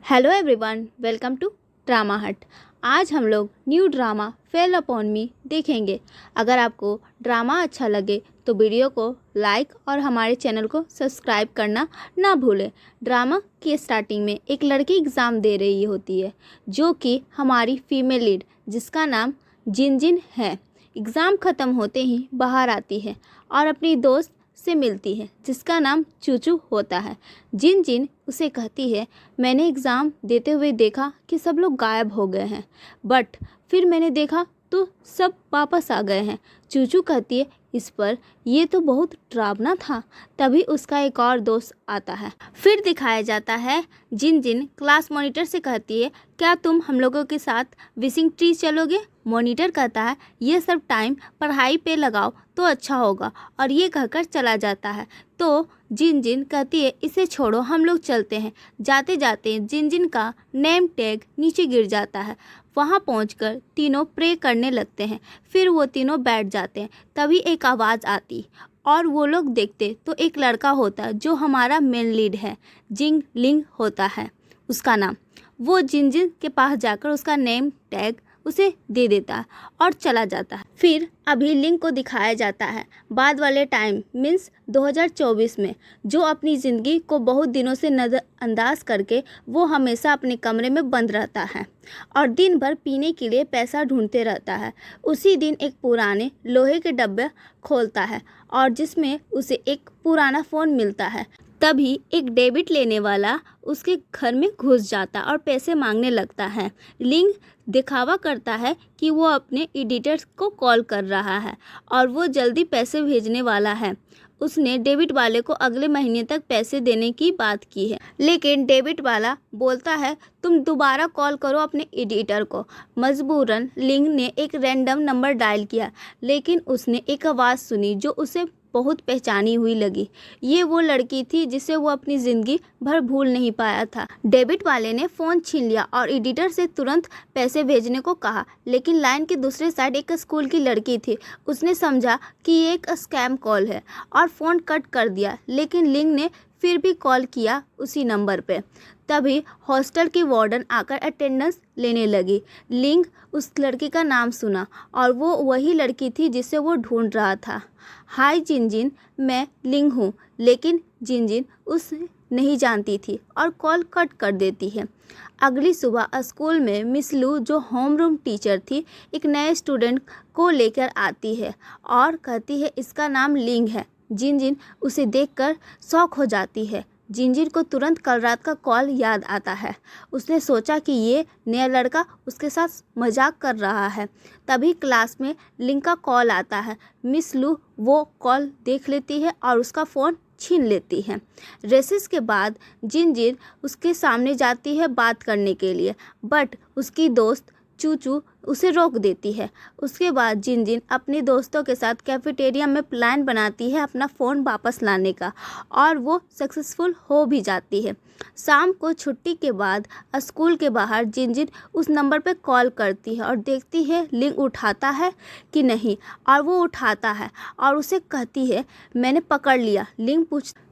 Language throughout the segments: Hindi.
Hello everyone, welcome to drama hut. आज हम लोग new drama fell upon me देखेंगे। अगर आपको ड्रामा अच्छा लगे तो वीडियो को लाइक और हमारे चैनल को सब्सक्राइब करना ना भूलें। ड्रामा की स्टार्टिंग में एक लड़की एग्ज़ाम दे रही होती है जो कि हमारी फीमेल लीड जिसका नाम जिनजिन है। एग्ज़ाम ख़त्म होते ही बाहर आती है और अपनी दोस्त से मिलती है जिसका नाम चूचू होता है। जिनजिन उसे कहती है, मैंने एग्ज़ाम देते हुए देखा कि सब लोग गायब हो गए हैं, बट फिर मैंने देखा तो सब वापस आ गए हैं। चूचू कहती है, इस पर ये तो बहुत डरावना था। तभी उसका एक और दोस्त आता है। फिर दिखाया जाता है जिनजिन क्लास मॉनिटर से कहती है, क्या तुम हम लोगों के साथ विशिंग ट्री चलोगे? मॉनिटर कहता है, ये सब टाइम पढ़ाई पे लगाओ तो अच्छा होगा, और ये कहकर चला जाता है। तो जिनजिन कहती है, इसे छोड़ो, हम लोग चलते हैं। जाते जाते जिनजिन का नेम टैग नीचे गिर जाता है। वहाँ पहुंचकर तीनों प्रे करने लगते हैं। फिर वो तीनों बैठ जाते हैं। तभी एक आवाज़ आती और वो लोग देखते तो एक लड़का होता है जो हमारा मेन लीड है, जिंग लिंग होता है उसका नाम। वो जिनजिन के पास जाकर उसका नेम टैग उसे दे देता है और चला जाता है। फिर अभी लिंक को दिखाया जाता है बाद वाले टाइम मीन्स 2024 में, जो अपनी ज़िंदगी को बहुत दिनों से नज़रअंदाज करके वो हमेशा अपने कमरे में बंद रहता है और दिन भर पीने के लिए पैसा ढूंढते रहता है। उसी दिन एक पुराने लोहे के डब्बे खोलता है और जिसमें उसे एक पुराना फ़ोन मिलता है। तभी एक डेबिट लेने वाला उसके घर में घुस जाता और पैसे मांगने लगता है। लिंग दिखावा करता है कि वो अपने एडिटर को कॉल कर रहा है और वो जल्दी पैसे भेजने वाला है। उसने डेबिट वाले को अगले महीने तक पैसे देने की बात की है, लेकिन डेबिट वाला बोलता है, तुम दोबारा कॉल करो अपने एडिटर को। मजबूरन लिंग ने एक रैंडम नंबर डायल किया, लेकिन उसने एक आवाज़ सुनी जो उसे बहुत पहचानी हुई लगी। ये वो लड़की थी जिसे वो अपनी ज़िंदगी भर भूल नहीं पाया था। डेबिट वाले ने फ़ोन छीन लिया और एडिटर से तुरंत पैसे भेजने को कहा, लेकिन लाइन के दूसरे साइड एक स्कूल की लड़की थी। उसने समझा कि ये एक स्कैम कॉल है और फ़ोन कट कर दिया, लेकिन लिंग ने फिर भी कॉल किया उसी नंबर पे। तभी हॉस्टल की वार्डन आकर अटेंडेंस लेने लगी। लिंग उस लड़की का नाम सुना और वो वही लड़की थी जिसे वो ढूंढ रहा था। हाय जिनजिन, मैं लिंग हूँ, लेकिन जिनजिन उसे नहीं जानती थी और कॉल कट कर देती है। अगली सुबह स्कूल में मिस लू, जो होम रूम टीचर थी, एक नए स्टूडेंट को लेकर आती है और कहती है इसका नाम लिंग है। जिनजिन उसे देखकर शॉक हो जाती है। जिनजिन को तुरंत कल रात का कॉल याद आता है। उसने सोचा कि ये नया लड़का उसके साथ मजाक कर रहा है। तभी क्लास में लिंग का कॉल आता है। मिस लू वो कॉल देख लेती है और उसका फ़ोन छीन लेती है। रेसेस के बाद जिनजिन उसके सामने जाती है बात करने के लिए, बट उसकी दोस्त चूचू उसे रोक देती है। उसके बाद जिनजिन अपने दोस्तों के साथ कैफेटेरिया में प्लान बनाती है अपना फ़ोन वापस लाने का, और वो सक्सेसफुल हो भी जाती है। शाम को छुट्टी के बाद स्कूल के बाहर जिनजिन उस नंबर पर कॉल करती है और देखती है लिंग उठाता है कि नहीं, और वो उठाता है और उसे कहती है, मैंने पकड़ लिया। लिंग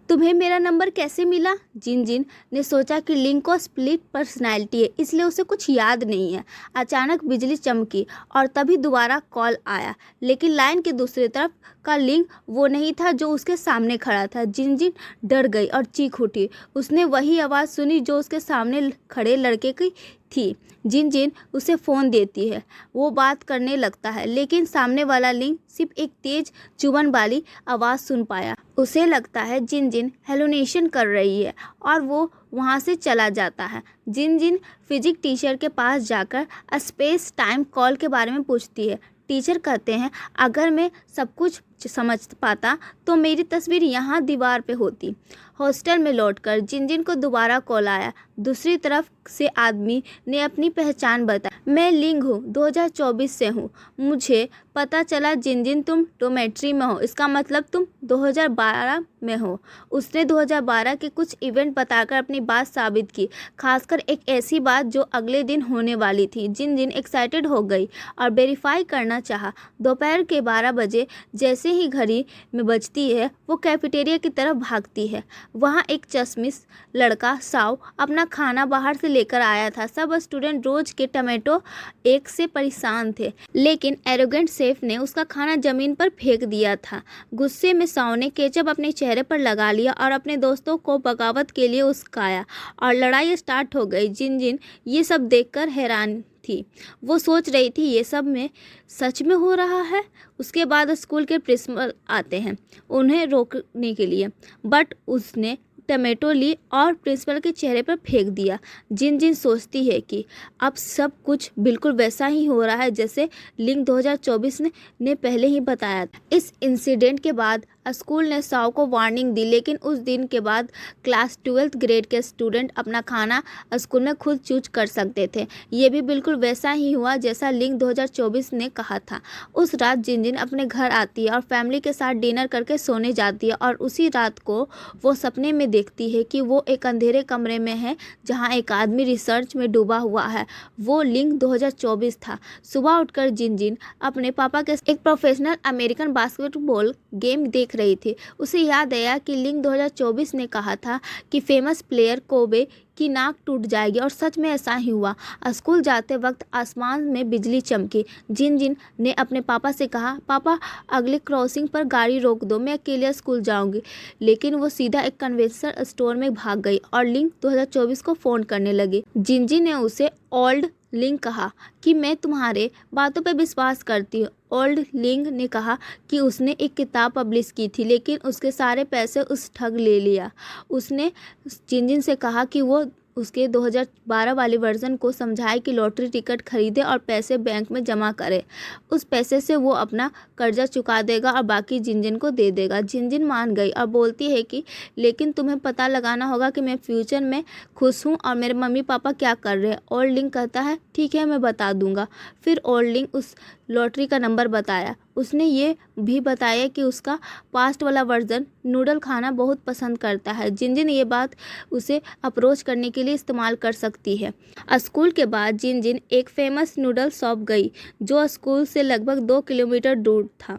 तुम्हें मेरा नंबर कैसे मिला? जिनजिन ने सोचा कि लिंग को स्प्लिट पर्सनैलिटी है, इसलिए उसे कुछ याद नहीं है। अचानक बिजली चमकी और तभी दोबारा कॉल आया, लेकिन लाइन के दूसरी तरफ का लिंग वो नहीं था जो उसके सामने खड़ा था। जिनजिन डर गई और चीख उठी। उसने वही आवाज़ सुनी जो उसके सामने खड़े लड़के की थी। जिनजिन उसे फ़ोन देती है। वो बात करने लगता है, लेकिन सामने वाला लिंग सिर्फ एक तेज चुभन वाली आवाज़ सुन पाया। उसे लगता है जिनजिन हेलुसिनेशन कर रही है और वो वहाँ से चला जाता है। जिनजिन फिजिक्स टीचर के पास जाकर स्पेस टाइम कॉल के बारे में पूछती है। टीचर कहते हैं, अगर मैं सब कुछ समझ पाता तो मेरी तस्वीर यहाँ दीवार पे होती। हॉस्टल में लौटकर जिनजिन को दोबारा कॉल आया। दूसरी तरफ से आदमी ने अपनी पहचान बताई। मैं लिंग हूँ, 2024 से हूँ। मुझे पता चला जिनजिन तुम डोमेट्री में हो, इसका मतलब तुम 2012 में हो। उसने 2012 के कुछ इवेंट बताकर अपनी बात साबित की, खासकर एक ऐसी बात जो अगले दिन होने वाली थी। जिनजिन एक्साइटेड हो गई और वेरीफाई करना चाहा। दोपहर के 12 बजे जैसे ही घड़ी में बजती है, वो कैफेटेरिया की तरफ भागती है। वहाँ एक चश्मिश लड़का साव अपना खाना बाहर से लेकर आया था। सब स्टूडेंट रोज के टमाटो एक से परेशान थे, लेकिन एरोगेंट शेफ ने उसका खाना जमीन पर फेंक दिया था। गुस्से में साव ने केचप अपने चेहरे पर लगा लिया और अपने दोस्तों को बगावत के लिए उस्काया और लड़ाई स्टार्ट हो गई। जिनजिन ये सब देखकर हैरान थी। वो सोच रही थी ये सब में सच में हो रहा है। उसके बाद स्कूल के प्रिंसिपल आते हैं उन्हें रोकने के लिए, बट उसने टमाटो ली और प्रिंसिपल के चेहरे पर फेंक दिया। जिनजिन सोचती है कि अब सब कुछ बिल्कुल वैसा ही हो रहा है जैसे लिंग 2024 ने पहले ही बताया था। इस इंसिडेंट के बाद स्कूल ने साव को वार्निंग दी, लेकिन उस दिन के बाद क्लास 12th ग्रेड के स्टूडेंट अपना खाना स्कूल में खुद चूज कर सकते थे। ये भी बिल्कुल वैसा ही हुआ जैसा लिंग 2024 ने कहा था। उस रात जिनजिन अपने घर आती है और फैमिली के साथ डिनर करके सोने जाती है, और उसी रात को वो सपने में देखती है कि वो एक अंधेरे कमरे में है जहाँ एक आदमी रिसर्च में डूबा हुआ है। वो लिंग 2024 था। सुबह उठकर जिनजिन अपने पापा के एक प्रोफेशनल अमेरिकन बास्केटबॉल गेम देख रही थी। उसे याद आया कि लिंग 2024 ने कहा था कि फेमस प्लेयर कोबे की नाक टूट जाएगी, और सच में ऐसा ही हुआ। स्कूल जाते वक्त आसमान में बिजली चमकी। जिनजिन ने अपने पापा से कहा, पापा अगले क्रॉसिंग पर गाड़ी रोक दो, मैं अकेले स्कूल जाऊंगी। लेकिन वो सीधा एक कन्वेंशनल स्टोर में भाग गई और लिंग 2024 को फ़ोन करने लगी। जिनजिन ने उसे ओल्ड लिंग कहा कि मैं तुम्हारे बातों पर विश्वास करती हूँ। ओल्ड लिंग ने कहा कि उसने एक किताब पब्लिश की थी, लेकिन उसके सारे पैसे उस ठग ले लिया। उसने जिनजिन से कहा कि वो उसके 2012 वाले वर्जन को समझाए कि लॉटरी टिकट खरीदे और पैसे बैंक में जमा करे। उस पैसे से वो अपना कर्जा चुका देगा और बाकी जिनजिन को दे देगा। जिनजिन मान गई और बोलती है कि लेकिन तुम्हें पता लगाना होगा कि मैं फ्यूचर में खुश हूँ और मेरे मम्मी पापा क्या कर रहे हैं। ओल्ड लिंग कहता है ठीक है, मैं बता दूंगा। फिर ओल्ड लिंग उस लॉटरी का नंबर बताया। उसने ये भी बताया कि उसका पास्ट वाला वर्जन नूडल खाना बहुत पसंद करता है। जिनजिन ये बात उसे अप्रोच करने के लिए इस्तेमाल कर सकती है। स्कूल के बाद जिनजिन एक फेमस नूडल शॉप गई जो स्कूल से लगभग 2 किलोमीटर दूर था।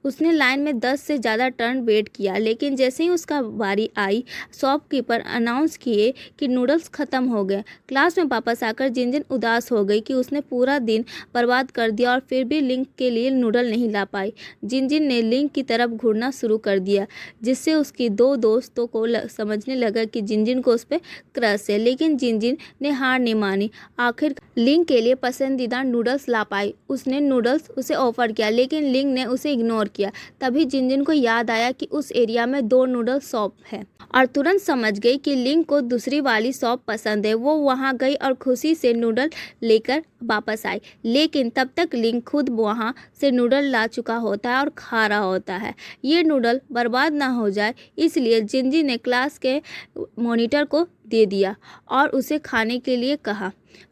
उसने लाइन में 10 से ज़्यादा टर्न वेट किया, लेकिन जैसे ही उसका बारी आई, शॉपकीपर अनाउंस किए कि नूडल्स ख़त्म हो गए। क्लास में वापस आकर जिनजिन उदास हो गई कि उसने पूरा दिन बर्बाद कर दिया और फिर भी लिंग के लिए नूडल नहीं ला पाई। जिनजिन ने लिंग की तरफ घूरना शुरू कर दिया, जिससे उसकी दो दोस्तों को समझने लगा कि जिनजिन को उस पर क्रश है, लेकिन जिनजिन ने हार नहीं मानी। आखिर लिंग के लिए पसंदीदा नूडल्स ला पाई। उसने नूडल्स उसे ऑफर किया, लेकिन लिंग ने उसे इग्नोर किया। तभी जिनजिन को याद आया कि उस एरिया में 2 नूडल शॉप है और तुरंत समझ गई कि लिंग को दूसरी वाली शॉप पसंद है। वो वहां गई और खुशी से नूडल लेकर वापस आई, लेकिन तब तक लिंग खुद वहां से नूडल ला चुका होता है और खा रहा होता है। ये नूडल बर्बाद ना हो जाए इसलिए जिनजिन ने क्लास के मॉनिटर को दे दिया और उसे खाने के लिए कहा।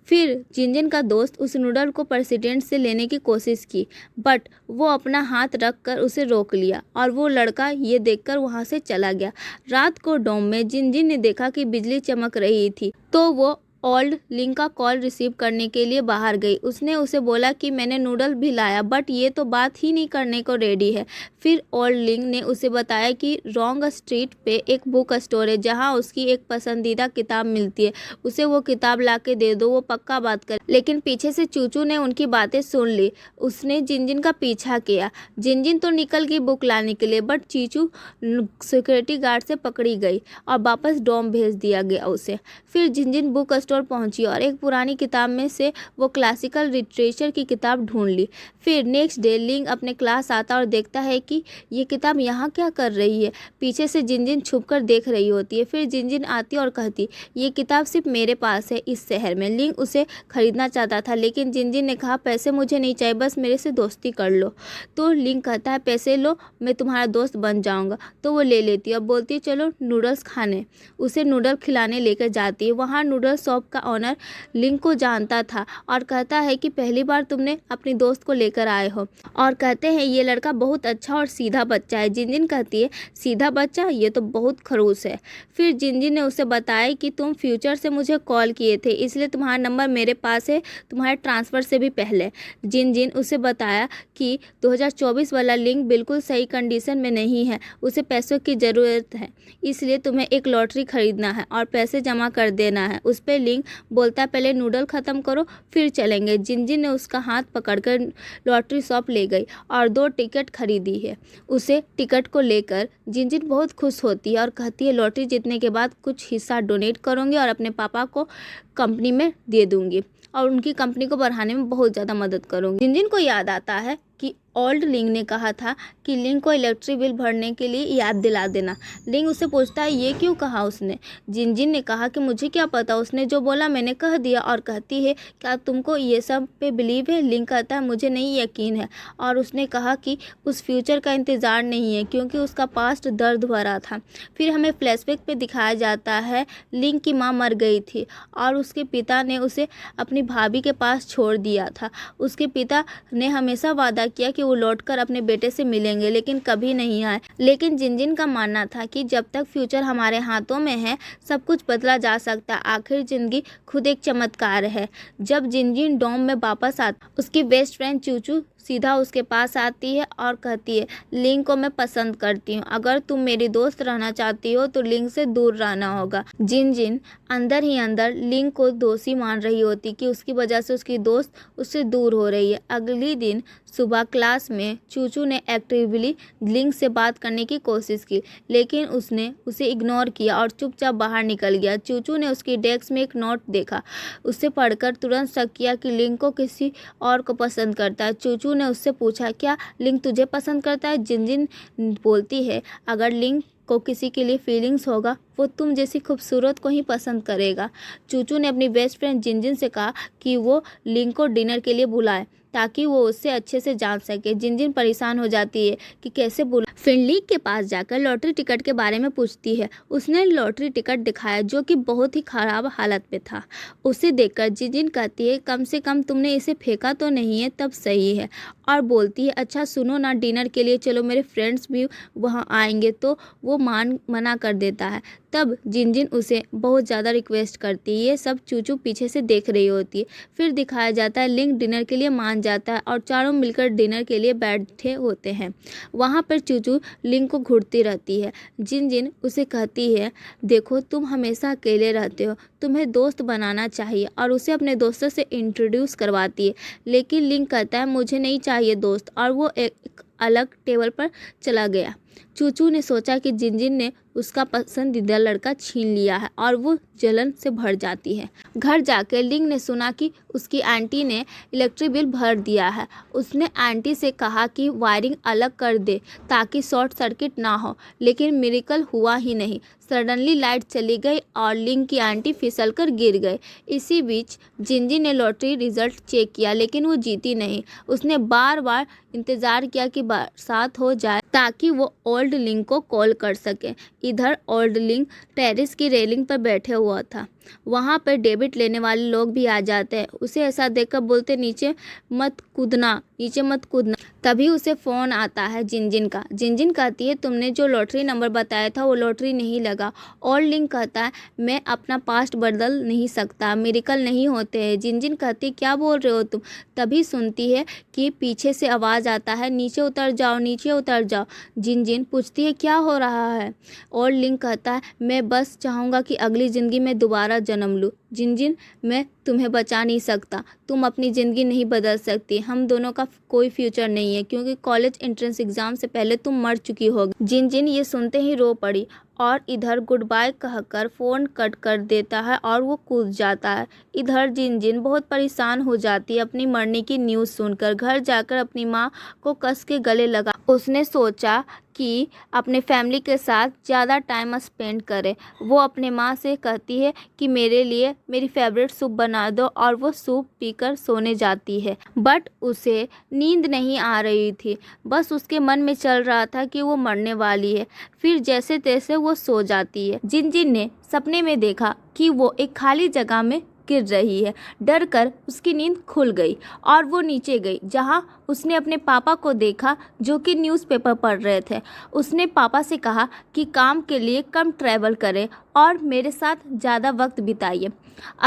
फिर जिनजिन का दोस्त उस नूडल को प्रेसिडेंट से लेने की कोशिश की, बट वो अपना हाथ रख कर उसे रोक लिया और वो लड़का ये देखकर वहाँ से चला गया। रात को डॉम में जिनजिन ने देखा कि बिजली चमक रही थी, तो वो ओल्ड लिंग का कॉल रिसीव करने के लिए बाहर गई। उसने उसे बोला कि मैंने नूडल भी लाया, बट ये तो बात ही नहीं करने को रेडी है। फिर ओल्ड लिंग ने उसे बताया कि रॉन्ग स्ट्रीट पे एक बुक स्टोर है जहां उसकी एक पसंदीदा किताब मिलती है, उसे वो किताब ला के दे दो, वो पक्का बात कर। लेकिन पीछे से चूचू ने उनकी बातें सुन ली। उसने जिनजिन का पीछा किया। जिनजिन तो निकल गई बुक लाने के लिए, बट चीचू सिक्योरिटी गार्ड से पकड़ी गई और वापस डॉम भेज दिया गया उसे। फिर जिनजिन बुक स्टोर पहुंची और एक पुरानी किताब में से वो क्लासिकल लिटरेचर की किताब ढूंढ ली। फिर नेक्स्ट डे लिंग अपने क्लास आता और देखता है कि ये किताब यहाँ क्या कर रही है। पीछे से जिनजिन छुपकर देख रही होती है। फिर जिनजिन आती और कहती, ये किताब सिर्फ मेरे पास है इस शहर में। लिंग उसे खरीदना चाहता था, लेकिन जिनजिन ने कहा पैसे मुझे नहीं चाहिए, बस मेरे से दोस्ती कर लो। तो लिंग कहता है पैसे लो, मैं तुम्हारा दोस्त बन जाऊँगा। तो वो ले लेती है और बोलती है चलो नूडल्स खाने। उसे नूडल खिलाने लेकर जाती है। वहाँ नूडल शॉप शॉप का ऑनर लिंग को जानता था और कहता है कि पहली बार तुमने अपनी दोस्त को लेकर आए हो, और कहते हैं ये लड़का बहुत अच्छा और सीधा बच्चा है। जिनजिन कहती है सीधा बच्चा, ये तो बहुत खड़ूस है। फिर जिनजिन ने उसे बताया कि तुम फ्यूचर से मुझे कॉल किए थे, इसलिए तुम्हारा नंबर मेरे पास है, तुम्हारे ट्रांसफ़र से भी पहले। जिनजिन उसे बताया कि 2024 वाला लिंक बिल्कुल सही कंडीशन में नहीं है, उसे पैसों की ज़रूरत है, इसलिए तुम्हें एक लॉटरी खरीदना है और पैसे जमा कर देना है। उस पर लिंक बोलता है पहले नूडल ख़त्म करो फिर चलेंगे। जिनजिन ने उसका हाथ पकड़कर लॉटरी शॉप ले गई और 2 टिकट खरीदी है। उसे टिकट को लेकर जिनजिन बहुत खुश होती है और कहती है लॉटरी जीतने के बाद कुछ हिस्सा डोनेट करूँगी और अपने पापा को कंपनी में दे दूँगी और उनकी कंपनी को बढ़ाने में बहुत ज़्यादा मदद करूँगी। जिनजिन को याद आता है कि ओल्ड लिंग ने कहा था कि लिंग को इलेक्ट्रिक बिल भरने के लिए याद दिला देना। लिंग उससे पूछता है ये क्यों कहा उसने। जिनजिन ने कहा कि मुझे क्या पता, उसने जो बोला मैंने कह दिया। और कहती है क्या तुमको ये सब पे बिलीव है। लिंग कहता है मुझे नहीं यकीन है, और उसने कहा कि उस फ्यूचर का इंतज़ार नहीं है क्योंकि उसका पास्ट दर्द भरा था। फिर हमें फ्लैशबैक पे दिखाया जाता है लिंग की माँ मर गई थी और उसके पिता ने उसे अपनी भाभी के पास छोड़ दिया था। उसके पिता ने हमेशा वादा किया कि वो लौटकर अपने बेटे से मिलेंगे, लेकिन कभी नहीं आए। लेकिन जिनजिन का मानना था कि जब तक फ्यूचर हमारे हाथों में है सब कुछ बदला जा सकता है। आखिर जिंदगी खुद एक चमत्कार है। जब जिनजिन डॉम में वापस आता, उसकी बेस्ट फ्रेंड चूचू सीधा उसके पास आती है और कहती है लिंग को मैं पसंद करती हूँ, अगर तुम मेरी दोस्त रहना चाहती हो तो लिंग से दूर रहना होगा। जिनजिन अंदर ही अंदर लिंग को दोषी मान रही होती कि उसकी वजह से उसकी दोस्त उससे दूर हो रही है। अगली दिन सुबह क्लास में चूचू ने एक्टिवली लिंग से बात करने की कोशिश की, लेकिन उसने उसे इग्नोर किया और चुपचाप बाहर निकल गया। चूचू ने उसकी डेस्क में एक नोट देखा, उसे पढ़कर तुरंत शक किया कि लिंग को किसी और को पसंद करता है। चूचू ने उससे पूछा क्या लिंग तुझे पसंद करता है। जिनजिन बोलती है अगर लिंग को किसी के लिए फीलिंग्स होगा वो तुम जैसी खूबसूरत को ही पसंद करेगा। चूचू ने अपनी बेस्ट फ्रेंड जिनजिन से कहा कि वो लिंग को डिनर के लिए बुलाए ताकि वो उससे अच्छे से जान सके। जिनजिन परेशान हो जाती है कि कैसे बुला। फिनली के पास जाकर लॉटरी टिकट के बारे में पूछती है। उसने लॉटरी टिकट दिखाया जो कि बहुत ही ख़राब हालत में था। उसे देखकर जिनजिन कहती है कम से कम तुमने इसे फेंका तो नहीं है, तब सही है। और बोलती है अच्छा सुनो ना, डिनर के लिए चलो, मेरे फ्रेंड्स भी वहाँ आएंगे। तो वो मना कर देता है। तब जिनजिन उसे बहुत ज़्यादा रिक्वेस्ट करती है। ये सब चूचू पीछे से देख रही होती है। फिर दिखाया जाता है लिंग डिनर के लिए मान जाता है और चारों मिलकर डिनर के लिए बैठे होते हैं। वहाँ पर चूचू लिंग को घूरती रहती है। जिनजिन उसे कहती है देखो तुम हमेशा अकेले रहते हो, तुम्हें दोस्त बनाना चाहिए, और उसे अपने दोस्तों से इंट्रोड्यूस करवाती है। लेकिन लिंग कहता है मुझे नहीं चाहिए दोस्त, और वो एक अलग टेबल पर चला गया। चूचू ने सोचा कि जिनजिन ने उसका पसंदीदा लड़का छीन लिया है और वो जलन से भर जाती है। घर जाकर लिंग ने सुना कि उसकी आंटी ने इलेक्ट्रिक बिल भर दिया है। उसने आंटी से कहा कि वायरिंग अलग कर दे ताकि शॉर्ट सर्किट ना हो, लेकिन मिरेकल हुआ ही नहीं। सडनली लाइट चली गई और लिंग की आंटी फिसलकर गिर गए। इसी बीच जिनजिन ने लॉटरी रिजल्ट चेक किया, लेकिन वो जीती नहीं। उसने बार बार इंतज़ार किया कि बरसात हो जाए ताकि वो ओल्ड लिंग को कॉल कर सके। इधर ओल्ड लिंग टेरेस की रेलिंग पर बैठे हुआ था। वहाँ पर डेबिट लेने वाले लोग भी आ जाते हैं। उसे ऐसा देखकर बोलते नीचे मत कूदना, नीचे मत कूदना। तभी उसे फ़ोन आता है जिनजिन का। जिनजिन कहती है तुमने जो लॉटरी नंबर बताया था वो लॉटरी नहीं लगा। ओल्ड लिंग कहता है मैं अपना पास्ट बदल नहीं सकता, मिरेकल नहीं होते हैं। जिनजिन कहती है क्या बोल रहे हो तुम। तभी सुनती है कि पीछे से आवाज़ आता है नीचे उतर जाओ, नीचे उतर जाओ। जिनजिन पूछती है क्या हो रहा है। ओल्ड लिंग कहता है मैं बस चाहूँगा कि अगली ज़िंदगी में दोबारा जन्म लूँ। जिनजिन मैं तुम्हें बचा नहीं सकता, तुम अपनी ज़िंदगी नहीं बदल सकती, हम दोनों का कोई फ्यूचर नहीं है क्योंकि कॉलेज एंट्रेंस एग्ज़ाम से पहले तुम मर चुकी होगी। जिनजिन ये सुनते ही रो पड़ी और इधर गुड बाय कहकर फ़ोन कट कर देता है और वो कूद जाता है। इधर जिनजिन बहुत परेशान हो जाती है अपनी मरने की न्यूज़ सुनकर। घर जाकर अपनी माँ को कस के गले लगा। उसने सोचा कि अपने फैमिली के साथ ज़्यादा टाइम स्पेंड करे। वो अपने माँ से कहती है कि मेरे लिए मेरी फेवरेट सूप बना दो और वो सूप पीकर सोने जाती है। बट उसे नींद नहीं आ रही थी, बस उसके मन में चल रहा था कि वो मरने वाली है। फिर जैसे तैसे वो सो जाती है। जिनजिन ने सपने में देखा कि वो एक खाली जगह में गिर रही है। डर कर उसकी नींद खुल गई और वो नीचे गई, जहाँ उसने अपने पापा को देखा जो कि न्यूज़पेपर पढ़ रहे थे। उसने पापा से कहा कि काम के लिए कम ट्रैवल करें और मेरे साथ ज़्यादा वक्त बिताइए।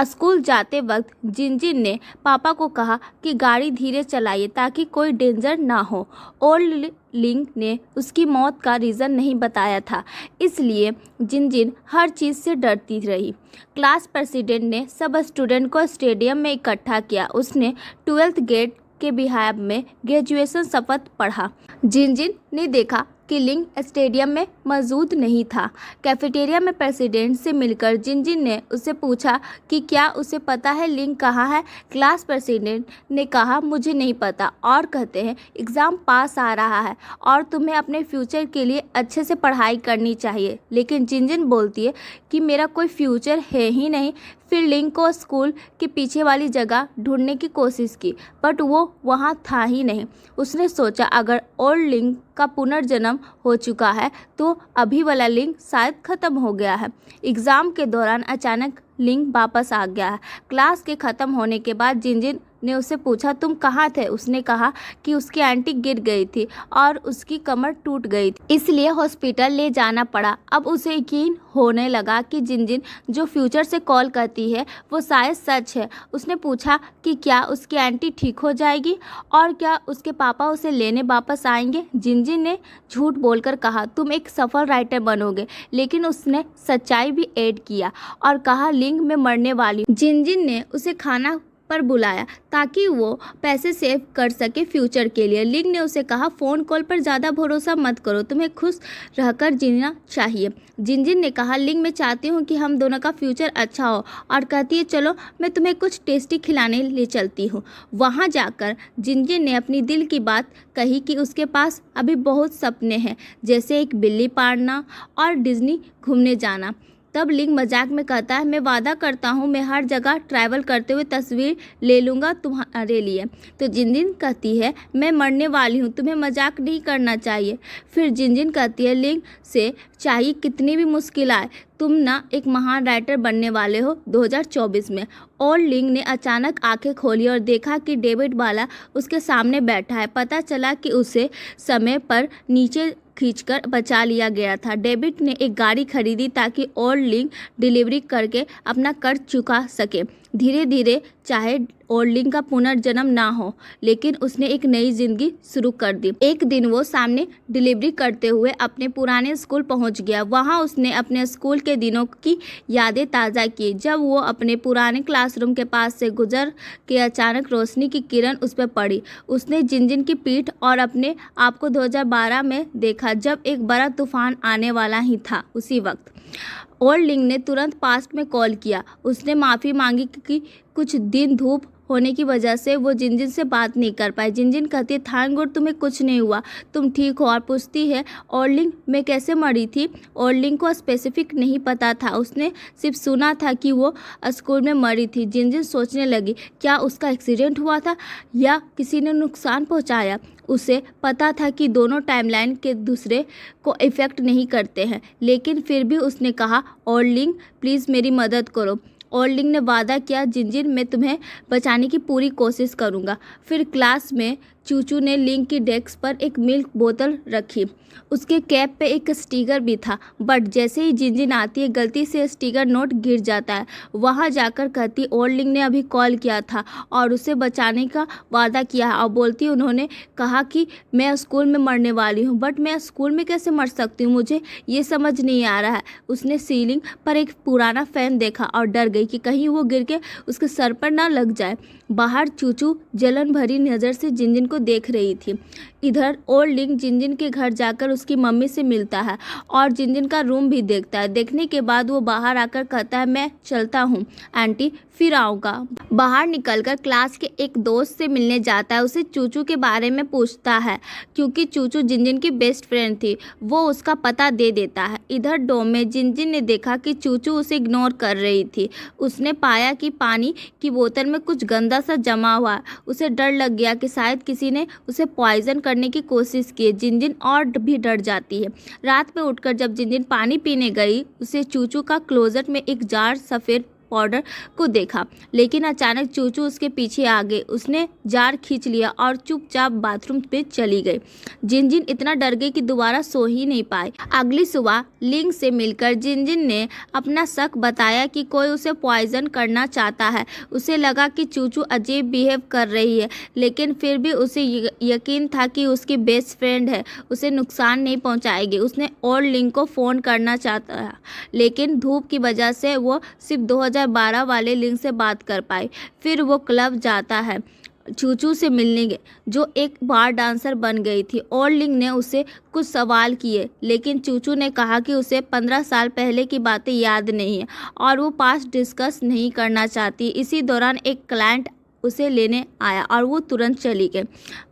स्कूल जाते वक्त जिनजिन ने पापा को कहा कि गाड़ी धीरे चलाइए ताकि कोई डेंजर ना हो। ओल्ड लिंग ने उसकी मौत का रीज़न नहीं बताया था, इसलिए जिनजिन हर चीज़ से डरती रही। क्लास प्रेसिडेंट ने सब स्टूडेंट को स्टेडियम में इकट्ठा किया। उसने 12th ग्रेड के बिहार में ग्रेजुएशन शपथ पढ़ा। जिनजिन ने देखा कि लिंग स्टेडियम में मौजूद नहीं था। कैफेटेरिया में प्रेसिडेंट से मिलकर जिनजिन ने उससे पूछा कि क्या उसे पता है लिंग कहाँ है। क्लास प्रेसिडेंट ने कहा मुझे नहीं पता और कहते हैं एग्ज़ाम पास आ रहा है और तुम्हें अपने फ्यूचर के लिए अच्छे से पढ़ाई करनी चाहिए। लेकिन जिनजिन बोलती है कि मेरा कोई फ्यूचर है ही नहीं। फिर लिंग को स्कूल के पीछे वाली जगह ढूंढने की कोशिश की, बट वो वहाँ था ही नहीं। उसने सोचा अगर ओल्ड लिंग का पुनर्जन्म हो चुका है तो अभी वाला लिंग शायद ख़त्म हो गया है। एग्ज़ाम के दौरान अचानक लिंग वापस आ गया है। क्लास के ख़त्म होने के बाद जिनजिन ने उससे पूछा तुम कहाँ थे। उसने कहा कि उसकी आंटी गिर गई थी और उसकी कमर टूट गई थी, इसलिए हॉस्पिटल ले जाना पड़ा। अब उसे यकीन होने लगा कि जिनजिन जो फ्यूचर से कॉल करती है वो शायद सच है। उसने पूछा कि क्या उसकी आंटी ठीक हो जाएगी और क्या उसके पापा उसे लेने वापस आएंगे। जिनजिन ने झूठ बोलकर कहा तुम एक सफल राइटर बनोगे, लेकिन उसने सच्चाई भी ऐड किया और कहा लिंग में मरने वाली हूँ। जिनजिन ने उसे खाना पर बुलाया ताकि वो पैसे सेव कर सके फ्यूचर के लिए। लिंग ने उसे कहा फ़ोन कॉल पर ज़्यादा भरोसा मत करो, तुम्हें खुश रहकर जीना चाहिए। जिनजिन ने कहा लिंग मैं चाहती हूँ कि हम दोनों का फ्यूचर अच्छा हो और कहती है चलो मैं तुम्हें कुछ टेस्टी खिलाने ले चलती हूँ। वहाँ जाकर जिनजिन ने अपनी दिल की बात कही कि उसके पास अभी बहुत सपने हैं, जैसे एक बिल्ली पालना और डिज्नी घूमने जाना। तब लिंग मजाक में कहता है मैं वादा करता हूँ मैं हर जगह ट्रैवल करते हुए तस्वीर ले लूँगा तुम्हारे लिए। तो जिनजिन कहती है मैं मरने वाली हूँ, तुम्हें मजाक नहीं करना चाहिए। फिर जिनजिन कहती है लिंग से चाहिए कितनी भी मुश्किल आए, तुम ना एक महान राइटर बनने वाले हो 2024 में। और लिंग ने अचानक आंखें खोली और देखा कि डेविड वाला उसके सामने बैठा है। पता चला कि उसे समय पर नीचे खींचकर बचा लिया गया था। डेविड ने एक गाड़ी खरीदी ताकि ओल्ड लिंग डिलीवरी करके अपना कर्ज चुका सके। धीरे धीरे चाहे ओल्ड लिंग का पुनर्जन्म ना हो, लेकिन उसने एक नई जिंदगी शुरू कर दी। एक दिन वो सामने डिलीवरी करते हुए अपने पुराने स्कूल पहुंच गया। वहां उसने अपने स्कूल के दिनों की यादें ताज़ा की। जब वो अपने पुराने क्लासरूम के पास से गुजर के अचानक रोशनी की किरण उस पर पड़ी। उसने जिनजिन की पीठ और अपने आप को 2012 में देखा जब एक बड़ा तूफान आने वाला ही था। उसी वक्त ओल्ड लिंग ने तुरंत पास्ट में कॉल किया। उसने माफ़ी मांगी कि कुछ दिन धूप होने की वजह से वो जिनजिन से बात नहीं कर पाई। जिनजिन कहती है थैंक गॉड तुम्हें कुछ नहीं हुआ, तुम ठीक हो। और पूछती है ओल्ड लिंग में कैसे मरी थी। ओल्ड लिंग को स्पेसिफिक नहीं पता था, उसने सिर्फ सुना था कि वो स्कूल में मरी थी। जिनजिन सोचने लगी क्या उसका एक्सीडेंट हुआ था या किसी ने नुकसान पहुंचाया। उसे पता था कि दोनों टाइमलाइन के दूसरे को इफ़ेक्ट नहीं करते हैं, लेकिन फिर भी उसने कहा ओल्ड लिंग प्लीज़ मेरी मदद करो। ओल्ड लिंग ने वादा किया जिनजिन मैं तुम्हें बचाने की पूरी कोशिश करूँगा। फिर क्लास में चूचू ने लिंग की डेस्क पर एक मिल्क बोतल रखी। उसके कैप पे एक स्टिकर भी था, बट जैसे ही जिनजिन आती है गलती से स्टिकर नोट गिर जाता है। वहाँ जाकर कहती ओल्ड लिंग ने अभी कॉल किया था और उसे बचाने का वादा किया है और बोलती उन्होंने कहा कि मैं स्कूल में मरने वाली हूँ, बट मैं स्कूल में कैसे मर सकती हूँ, मुझे ये समझ नहीं आ रहा है। उसने सीलिंग पर एक पुराना फ़ैन देखा और डर गई कि कहीं वो गिर के उसके सर पर ना लग जाए। बाहर चूचू जलन भरी नज़र से जिनजिन को देख रही थी। इधर ओल्ड लिंग जिनजिन के घर जाकर उसकी मम्मी से मिलता है और जिनजिन का रूम भी देखता है। देखने के बाद वो बाहर आकर कहता है मैं चलता हूँ आंटी, फिर आऊँगा। बाहर निकलकर क्लास के एक दोस्त से मिलने जाता है। उसे चूचू के बारे में पूछता है क्योंकि चूचू जिनजिन की बेस्ट फ्रेंड थी। वो उसका पता दे देता है। इधर डोम में जिनजिन ने देखा कि चूचू उसे इग्नोर कर रही थी। उसने पाया कि पानी की बोतल में कुछ गंदा सा जमा हुआ है। उसे डर लग गया कि शायद किसी ने उसे पॉइजन करने की कोशिश की। जिनजिन और भी डर जाती है। रात में उठकर जब जिनजिन पानी पीने गई, उसे चूचू का क्लोजेट में एक जार सफ़ेद पाउडर को देखा, लेकिन अचानक चूचू उसके पीछे आ गई। उसने जार खींच लिया और चुपचाप बाथरूम पे चली गई। जिनजिन इतना डर गई कि दोबारा सो ही नहीं पाई। अगली सुबह लिंग से मिलकर जिनजिन ने अपना शक बताया कि कोई उसे पॉइजन करना चाहता है। उसे लगा कि चूचू अजीब बिहेव कर रही है, लेकिन फिर भी उसे यकीन था कि उसकी बेस्ट फ्रेंड है, उसे नुकसान नहीं पहुंचाएगी। उसने ओल्ड लिंग को फ़ोन करना चाहता है, लेकिन धूप की वजह से वो सिर्फ 2012 वाले लिंग से बात कर पाई। फिर वो क्लब जाता है चूचू से मिलने गए, जो एक बार डांसर बन गई थी। ओल्ड लिंग ने उसे कुछ सवाल किए, लेकिन चूचू ने कहा कि उसे 15 साल पहले की बातें याद नहीं है और वो पास्ट डिस्कस नहीं करना चाहती। इसी दौरान एक क्लाइंट उसे लेने आया और वो तुरंत चली गई।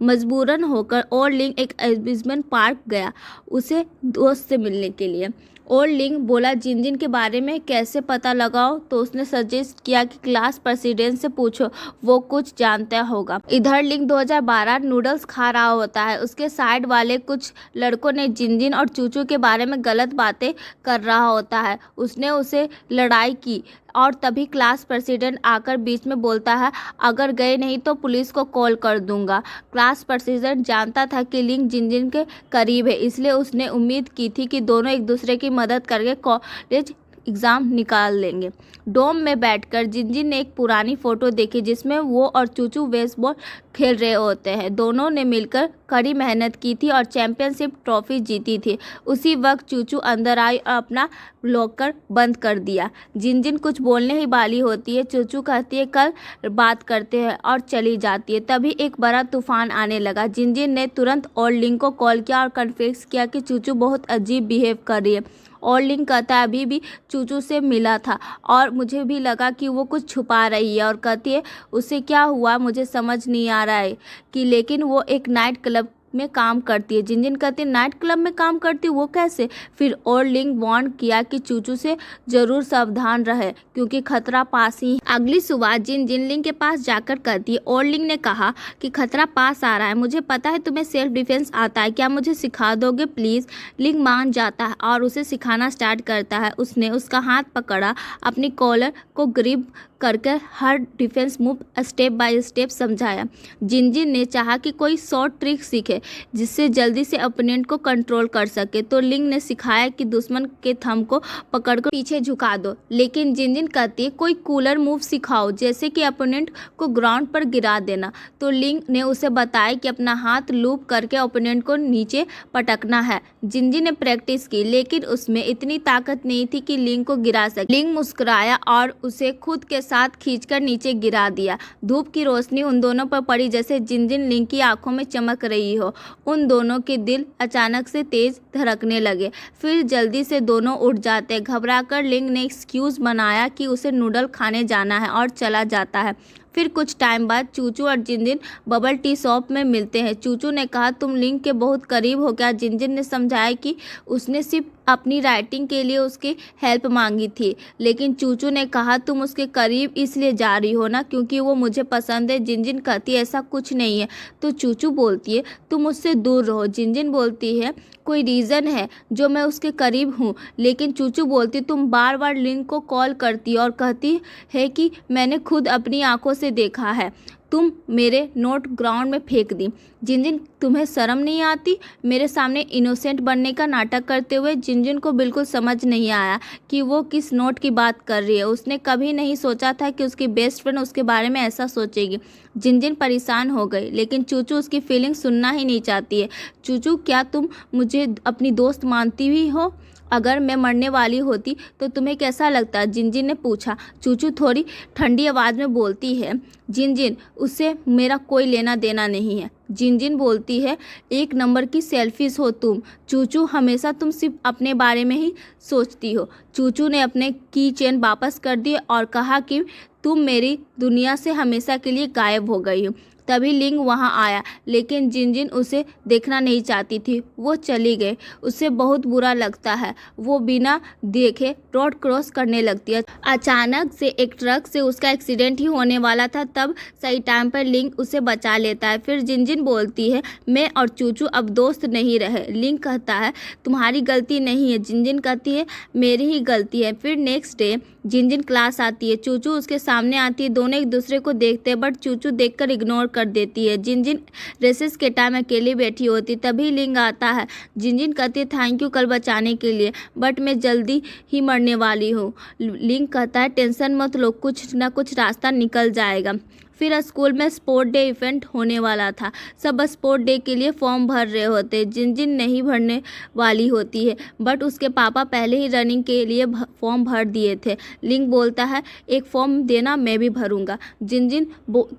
मजबूरन होकर ओल्ड लिंग एक एम्यूजमेंट पार्क गया उसे दोस्त से मिलने के लिए। ओल्ड लिंग बोला जिनजिन के बारे में कैसे पता लगाओ, तो उसने सजेस्ट किया कि क्लास प्रेसिडेंट से पूछो, वो कुछ जानता होगा। इधर लिंग 2012 नूडल्स खा रहा होता है। उसके साइड वाले कुछ लड़कों ने जिनजिन और चूचू के बारे में गलत बातें कर रहा होता है। उसने उसे लड़ाई की और तभी क्लास प्रेसिडेंट आकर बीच में बोलता है, अगर गए नहीं तो पुलिस को कॉल कर दूंगा। क्लास प्रेसिडेंट जानता था कि लिंग जिनजिन के करीब है, इसलिए उसने उम्मीद की थी कि दोनों एक दूसरे की मदद करके कॉलेज एग्ज़ाम निकाल लेंगे। डोम में बैठकर जिनजिन ने एक पुरानी फ़ोटो देखी जिसमें वो और चूचू बेसबॉल खेल रहे होते हैं। दोनों ने मिलकर कड़ी मेहनत की थी और चैंपियनशिप ट्रॉफी जीती थी। उसी वक्त चूचू अंदर आई और अपना लॉकर बंद कर दिया। जिनजिन कुछ बोलने ही वाली होती है। चूचू कहती है कल बात करते हैं और चली जाती है। तभी एक बड़ा तूफान आने लगा। जिनजिन ने तुरंत ओल्ड लिंग को कॉल किया और कन्फेस किया कि चूचू बहुत अजीब बिहेव कर रही है। ओल्ड लिंग कहता है अभी भी चूचू से मिला था और मुझे भी लगा कि वो कुछ छुपा रही है, और कहती है उसे क्या हुआ मुझे समझ नहीं आ रहा है कि, लेकिन वो एक नाइट क्लब में काम करती है। जिनजिन कहती है नाइट क्लब में काम करती है, वो कैसे? फिर ओल्ड लिंग वार्न किया कि चूचू से जरूर सावधान रहे क्योंकि खतरा पास ही। अगली सुबह जिनजिन लिंग के पास जाकर कहती है ओल्ड लिंग ने कहा कि खतरा पास आ रहा है, मुझे पता है तुम्हें सेल्फ डिफेंस आता है, क्या मुझे सिखा दोगे प्लीज़? लिंग मान जाता है और उसे सिखाना स्टार्ट करता है। उसने उसका हाथ पकड़ा, अपनी कॉलर को ग्रिप करके हर defence move step by step समझाया। जिनजिन ने चाहा कि कोई शॉर्ट ट्रिक सीखे जिससे जल्दी से ओपोनेंट को कंट्रोल कर सके, तो लिंग ने सिखाया कि दुश्मन के थंब को पकड़कर पीछे झुका दो। लेकिन जिनजिन कहती है कोई कूलर मूव सिखाओ जैसे कि ओपोनेंट को ग्राउंड पर गिरा देना, तो लिंग ने उसे बताया कि अपना हाथ लूप करके ओपोनेंट को नीचे पटकना है। जिनजिन ने प्रैक्टिस की, लेकिन उसमें इतनी ताकत नहीं थी कि लिंग को गिरा सके। लिंग मुस्कुराया और उसे खुद के साथ खींचकर नीचे गिरा दिया। धूप की रोशनी उन दोनों पर पड़ी जैसे जिनजिन लिंग की आंखों में चमक रही हो। उन दोनों के दिल अचानक से तेज धड़कने लगे, फिर जल्दी से दोनों उठ जाते। घबराकर लिंग ने एक्सक्यूज बनाया कि उसे नूडल खाने जाना है और चला जाता है। फिर कुछ टाइम बाद चूचू और जिनजिन बबल टी शॉप में मिलते हैं। चूचू ने कहा तुम लिंग के बहुत करीब हो क्या? जिनजिन ने समझाया कि उसने सिर्फ अपनी राइटिंग के लिए उसकी हेल्प मांगी थी, लेकिन चूचू ने कहा तुम उसके करीब इसलिए जा रही हो ना क्योंकि वो मुझे पसंद है। जिनजिन कहती है ऐसा कुछ नहीं है, तो चूचू बोलती है तुम मुझसे दूर रहो। जिनजिन बोलती है कोई रीज़न है जो मैं उसके करीब हूँ, लेकिन चूचू बोलती तुम बार बार लिंग को कॉल करती और कहती है कि मैंने खुद अपनी आंखों से देखा है, तुम मेरे नोट ग्राउंड में फेंक दी। जिनजिन तुम्हें शर्म नहीं आती मेरे सामने इनोसेंट बनने का नाटक करते हुए? जिनजिन को बिल्कुल समझ नहीं आया कि वो किस नोट की बात कर रही है। उसने कभी नहीं सोचा था कि उसकी बेस्ट फ्रेंड उसके बारे में ऐसा सोचेगी। जिनजिन परेशान हो गई, लेकिन चूचू उसकी फीलिंग सुनना ही नहीं चाहती है। चूचू क्या तुम मुझे अपनी दोस्त मानती भी हो? अगर मैं मरने वाली होती तो तुम्हें कैसा लगता? जिनजिन ने पूछा। चूचू थोड़ी ठंडी आवाज़ में बोलती है जिनजिन उससे मेरा कोई लेना देना नहीं है। जिनजिन बोलती है एक नंबर की सेल्फिश हो तुम। चूचू हमेशा तुम सिर्फ अपने बारे में ही सोचती हो। चूचू ने अपने की चेन वापस कर दी और कहा कि तुम मेरी दुनिया से हमेशा के लिए गायब हो गई हो। तभी लिंग वहां आया, लेकिन जिनजिन उसे देखना नहीं चाहती थी। वो चली गई। उसे बहुत बुरा लगता है। वो बिना देखे रोड क्रॉस करने लगती है। अचानक से एक ट्रक से उसका एक्सीडेंट ही होने वाला था। तब सही टाइम पर लिंग उसे बचा लेता है। फिर जिनजिन बोलती है, मैं और चूचू अब दोस्त नहीं रहे। लिंग कहता है, तुम्हारी गलती नहीं है। जिनजिन कहती है, मेरी ही गलती है। फिर नेक्स्ट डे जिनजिन क्लास आती है। चूचू उसके सामने आती है। दोनों एक दूसरे को देखते हैं, बट चूचू देखकर इग्नोर कर देती है। जिनजिन रेसेस के टाइम अकेली बैठी होती, तभी लिंग आता है। जिनजिन कहती है, थैंक यू कल बचाने के लिए, बट मैं जल्दी ही मरने वाली हूँ। लिंग कहता है, टेंशन मत लो, कुछ ना कुछ रास्ता निकल जाएगा। फिर स्कूल में स्पोर्ट डे इवेंट होने वाला था। सब स्पोर्ट डे के लिए फॉर्म भर रहे होते। जिनजिन नहीं भरने वाली होती है, बट उसके पापा पहले ही रनिंग के लिए फॉर्म भर दिए थे। लिंग बोलता है, एक फॉर्म देना, मैं भी भरूंगा। जिनजिन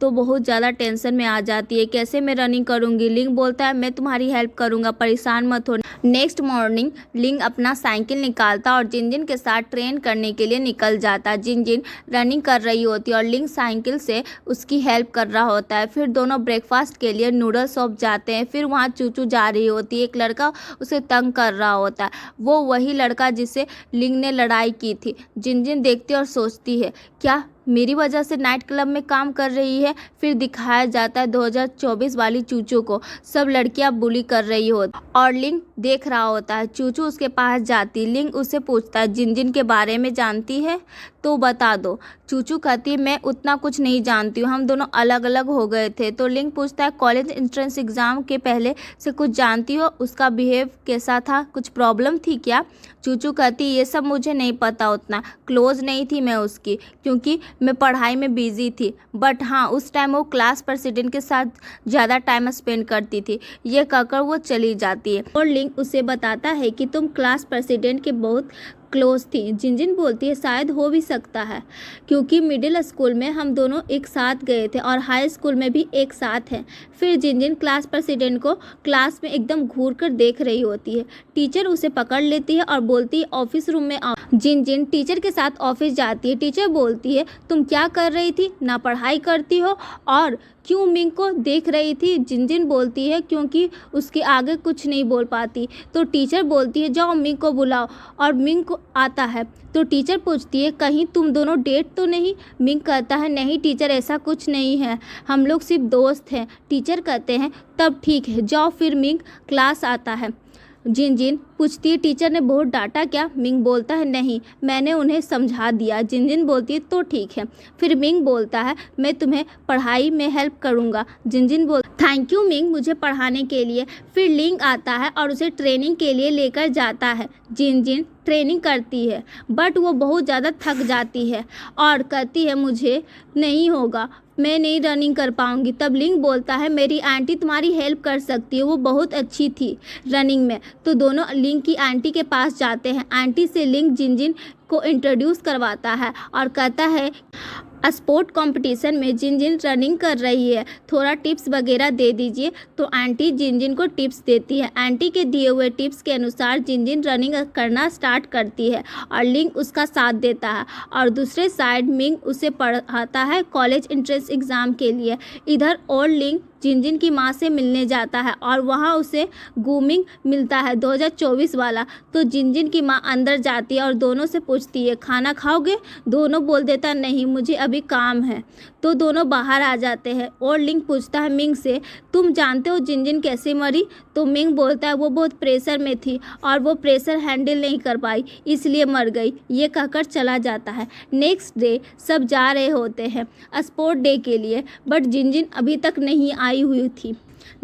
तो बहुत ज़्यादा टेंशन में आ जाती है, कैसे मैं रनिंग करूंगी। लिंग बोलता है, मैं तुम्हारी हेल्प करूंगा, परेशान मत हो। नेक्स्ट मॉर्निंग लिंग अपना साइकिल निकालता और जिनजिन के साथ ट्रेन करने के लिए निकल जाता। जिनजिन रनिंग कर रही होती और लिंग साइकिल से उसकी हेल्प कर रहा होता है। फिर दोनों ब्रेकफास्ट के लिए नूडल शॉप जाते हैं। फिर वहाँ चूचू जा रही होती है। एक लड़का उसे तंग कर रहा होता है। वो वही लड़का जिससे लिंग ने लड़ाई की थी। जिनजिन देखती और सोचती है, क्या मेरी वजह से नाइट क्लब में काम कर रही है। फिर दिखाया जाता है 2024 वाली चूचू को। सब लड़कियां बुली कर रही होती और लिंग देख रहा होता है। चूचू उसके पास जाती। लिंग उससे पूछता है, जिनजिन के बारे में जानती है तो बता दो। चूचू कहती है, मैं उतना कुछ नहीं जानती हूँ, हम दोनों अलग अलग हो गए थे। तो लिंग पूछता है, कॉलेज एंट्रेंस एग्जाम के पहले से कुछ जानती हो, उसका बिहेव कैसा था, कुछ प्रॉब्लम थी क्या। चूचू कहती, ये सब मुझे नहीं पता, उतना क्लोज नहीं थी मैं उसकी, क्योंकि मैं पढ़ाई में बिजी थी। बट हाँ, उस टाइम वो क्लास प्रेसिडेंट के साथ ज़्यादा टाइम स्पेंड करती थी। ये कहकर वो चली जाती है और लिंग उसे बताता है कि तुम क्लास प्रेसिडेंट के बहुत क्लोज थी। जिनजिन बोलती है, शायद हो भी सकता है, क्योंकि मिडिल स्कूल में हम दोनों एक साथ गए थे और हाई स्कूल में भी एक साथ हैं। फिर जिनजिन क्लास प्रेसिडेंट को क्लास में एकदम घूर कर देख रही होती है। टीचर उसे पकड़ लेती है और बोलती है, ऑफिस रूम में आओ। जिनजिन टीचर के साथ ऑफिस जाती है। टीचर बोलती है, तुम क्या कर रही थी, ना पढ़ाई करती हो और क्यों मिंग को देख रही थी। जिनजिन बोलती है, क्योंकि उसके आगे कुछ नहीं बोल पाती। तो टीचर बोलती है, जाओ मिंग को बुलाओ। और मिंग को आता है। तो टीचर पूछती है, कहीं तुम दोनों डेट तो नहीं। मिंग कहता है, नहीं टीचर, ऐसा कुछ नहीं है, हम लोग सिर्फ दोस्त हैं। टीचर कहते हैं, तब ठीक है, जाओ। फिर मिंग क्लास आता है। जिनजिन पूछती है, टीचर ने बहुत डांटा क्या। मिंग बोलता है, नहीं, मैंने उन्हें समझा दिया। जिनजिन बोलती है, तो ठीक है। फिर मिंग बोलता है, मैं तुम्हें पढ़ाई में हेल्प करूंगा। जिनजिन थैंक यू मिंग, मुझे पढ़ाने के लिए। फिर लिंग आता है और उसे ट्रेनिंग के लिए लेकर जाता है। जिनजिन ट्रेनिंग करती है, बट वो बहुत ज़्यादा थक जाती है और कहती है, मुझे नहीं होगा, मैं नहीं रनिंग कर पाऊंगी। तब लिंग बोलता है, मेरी आंटी तुम्हारी हेल्प कर सकती है, वो बहुत अच्छी थी रनिंग में। तो दोनों लिंग की आंटी के पास जाते हैं। आंटी से लिंग जिनजिन को इंट्रोड्यूस करवाता है और कहता है, स्पोर्ट कंपटीशन में जिनजिन रनिंग कर रही है, थोड़ा टिप्स वगैरह दे दीजिए। तो आंटी जिनजिन को टिप्स देती है। आंटी के दिए हुए टिप्स के अनुसार जिनजिन रनिंग करना स्टार्ट करती है और लिंग उसका साथ देता है। और दूसरे साइड मिंग उसे पढ़ाता है कॉलेज एंट्रेंस एग्ज़ाम के लिए। इधर और लिंग जिनजिन की माँ से मिलने जाता है और वहाँ उसे ग्रूमिंग मिलता है 2024 वाला। तो जिनजिन की माँ अंदर जाती है और दोनों से पूछती है, खाना खाओगे। दोनों बोल देता, नहीं, मुझे अभी काम है। तो दोनों बाहर आ जाते हैं और लिंग पूछता है मिंग से, तुम जानते हो जिनजिन कैसे मरी। तो मिंग बोलता है, वो बहुत प्रेशर में थी और वो प्रेशर हैंडल नहीं कर पाई, इसलिए मर गई। ये कहकर चला जाता है। नेक्स्ट डे सब जा रहे होते हैं स्पोर्ट डे के लिए, बट जिनजिन अभी तक नहीं आई हुई थी।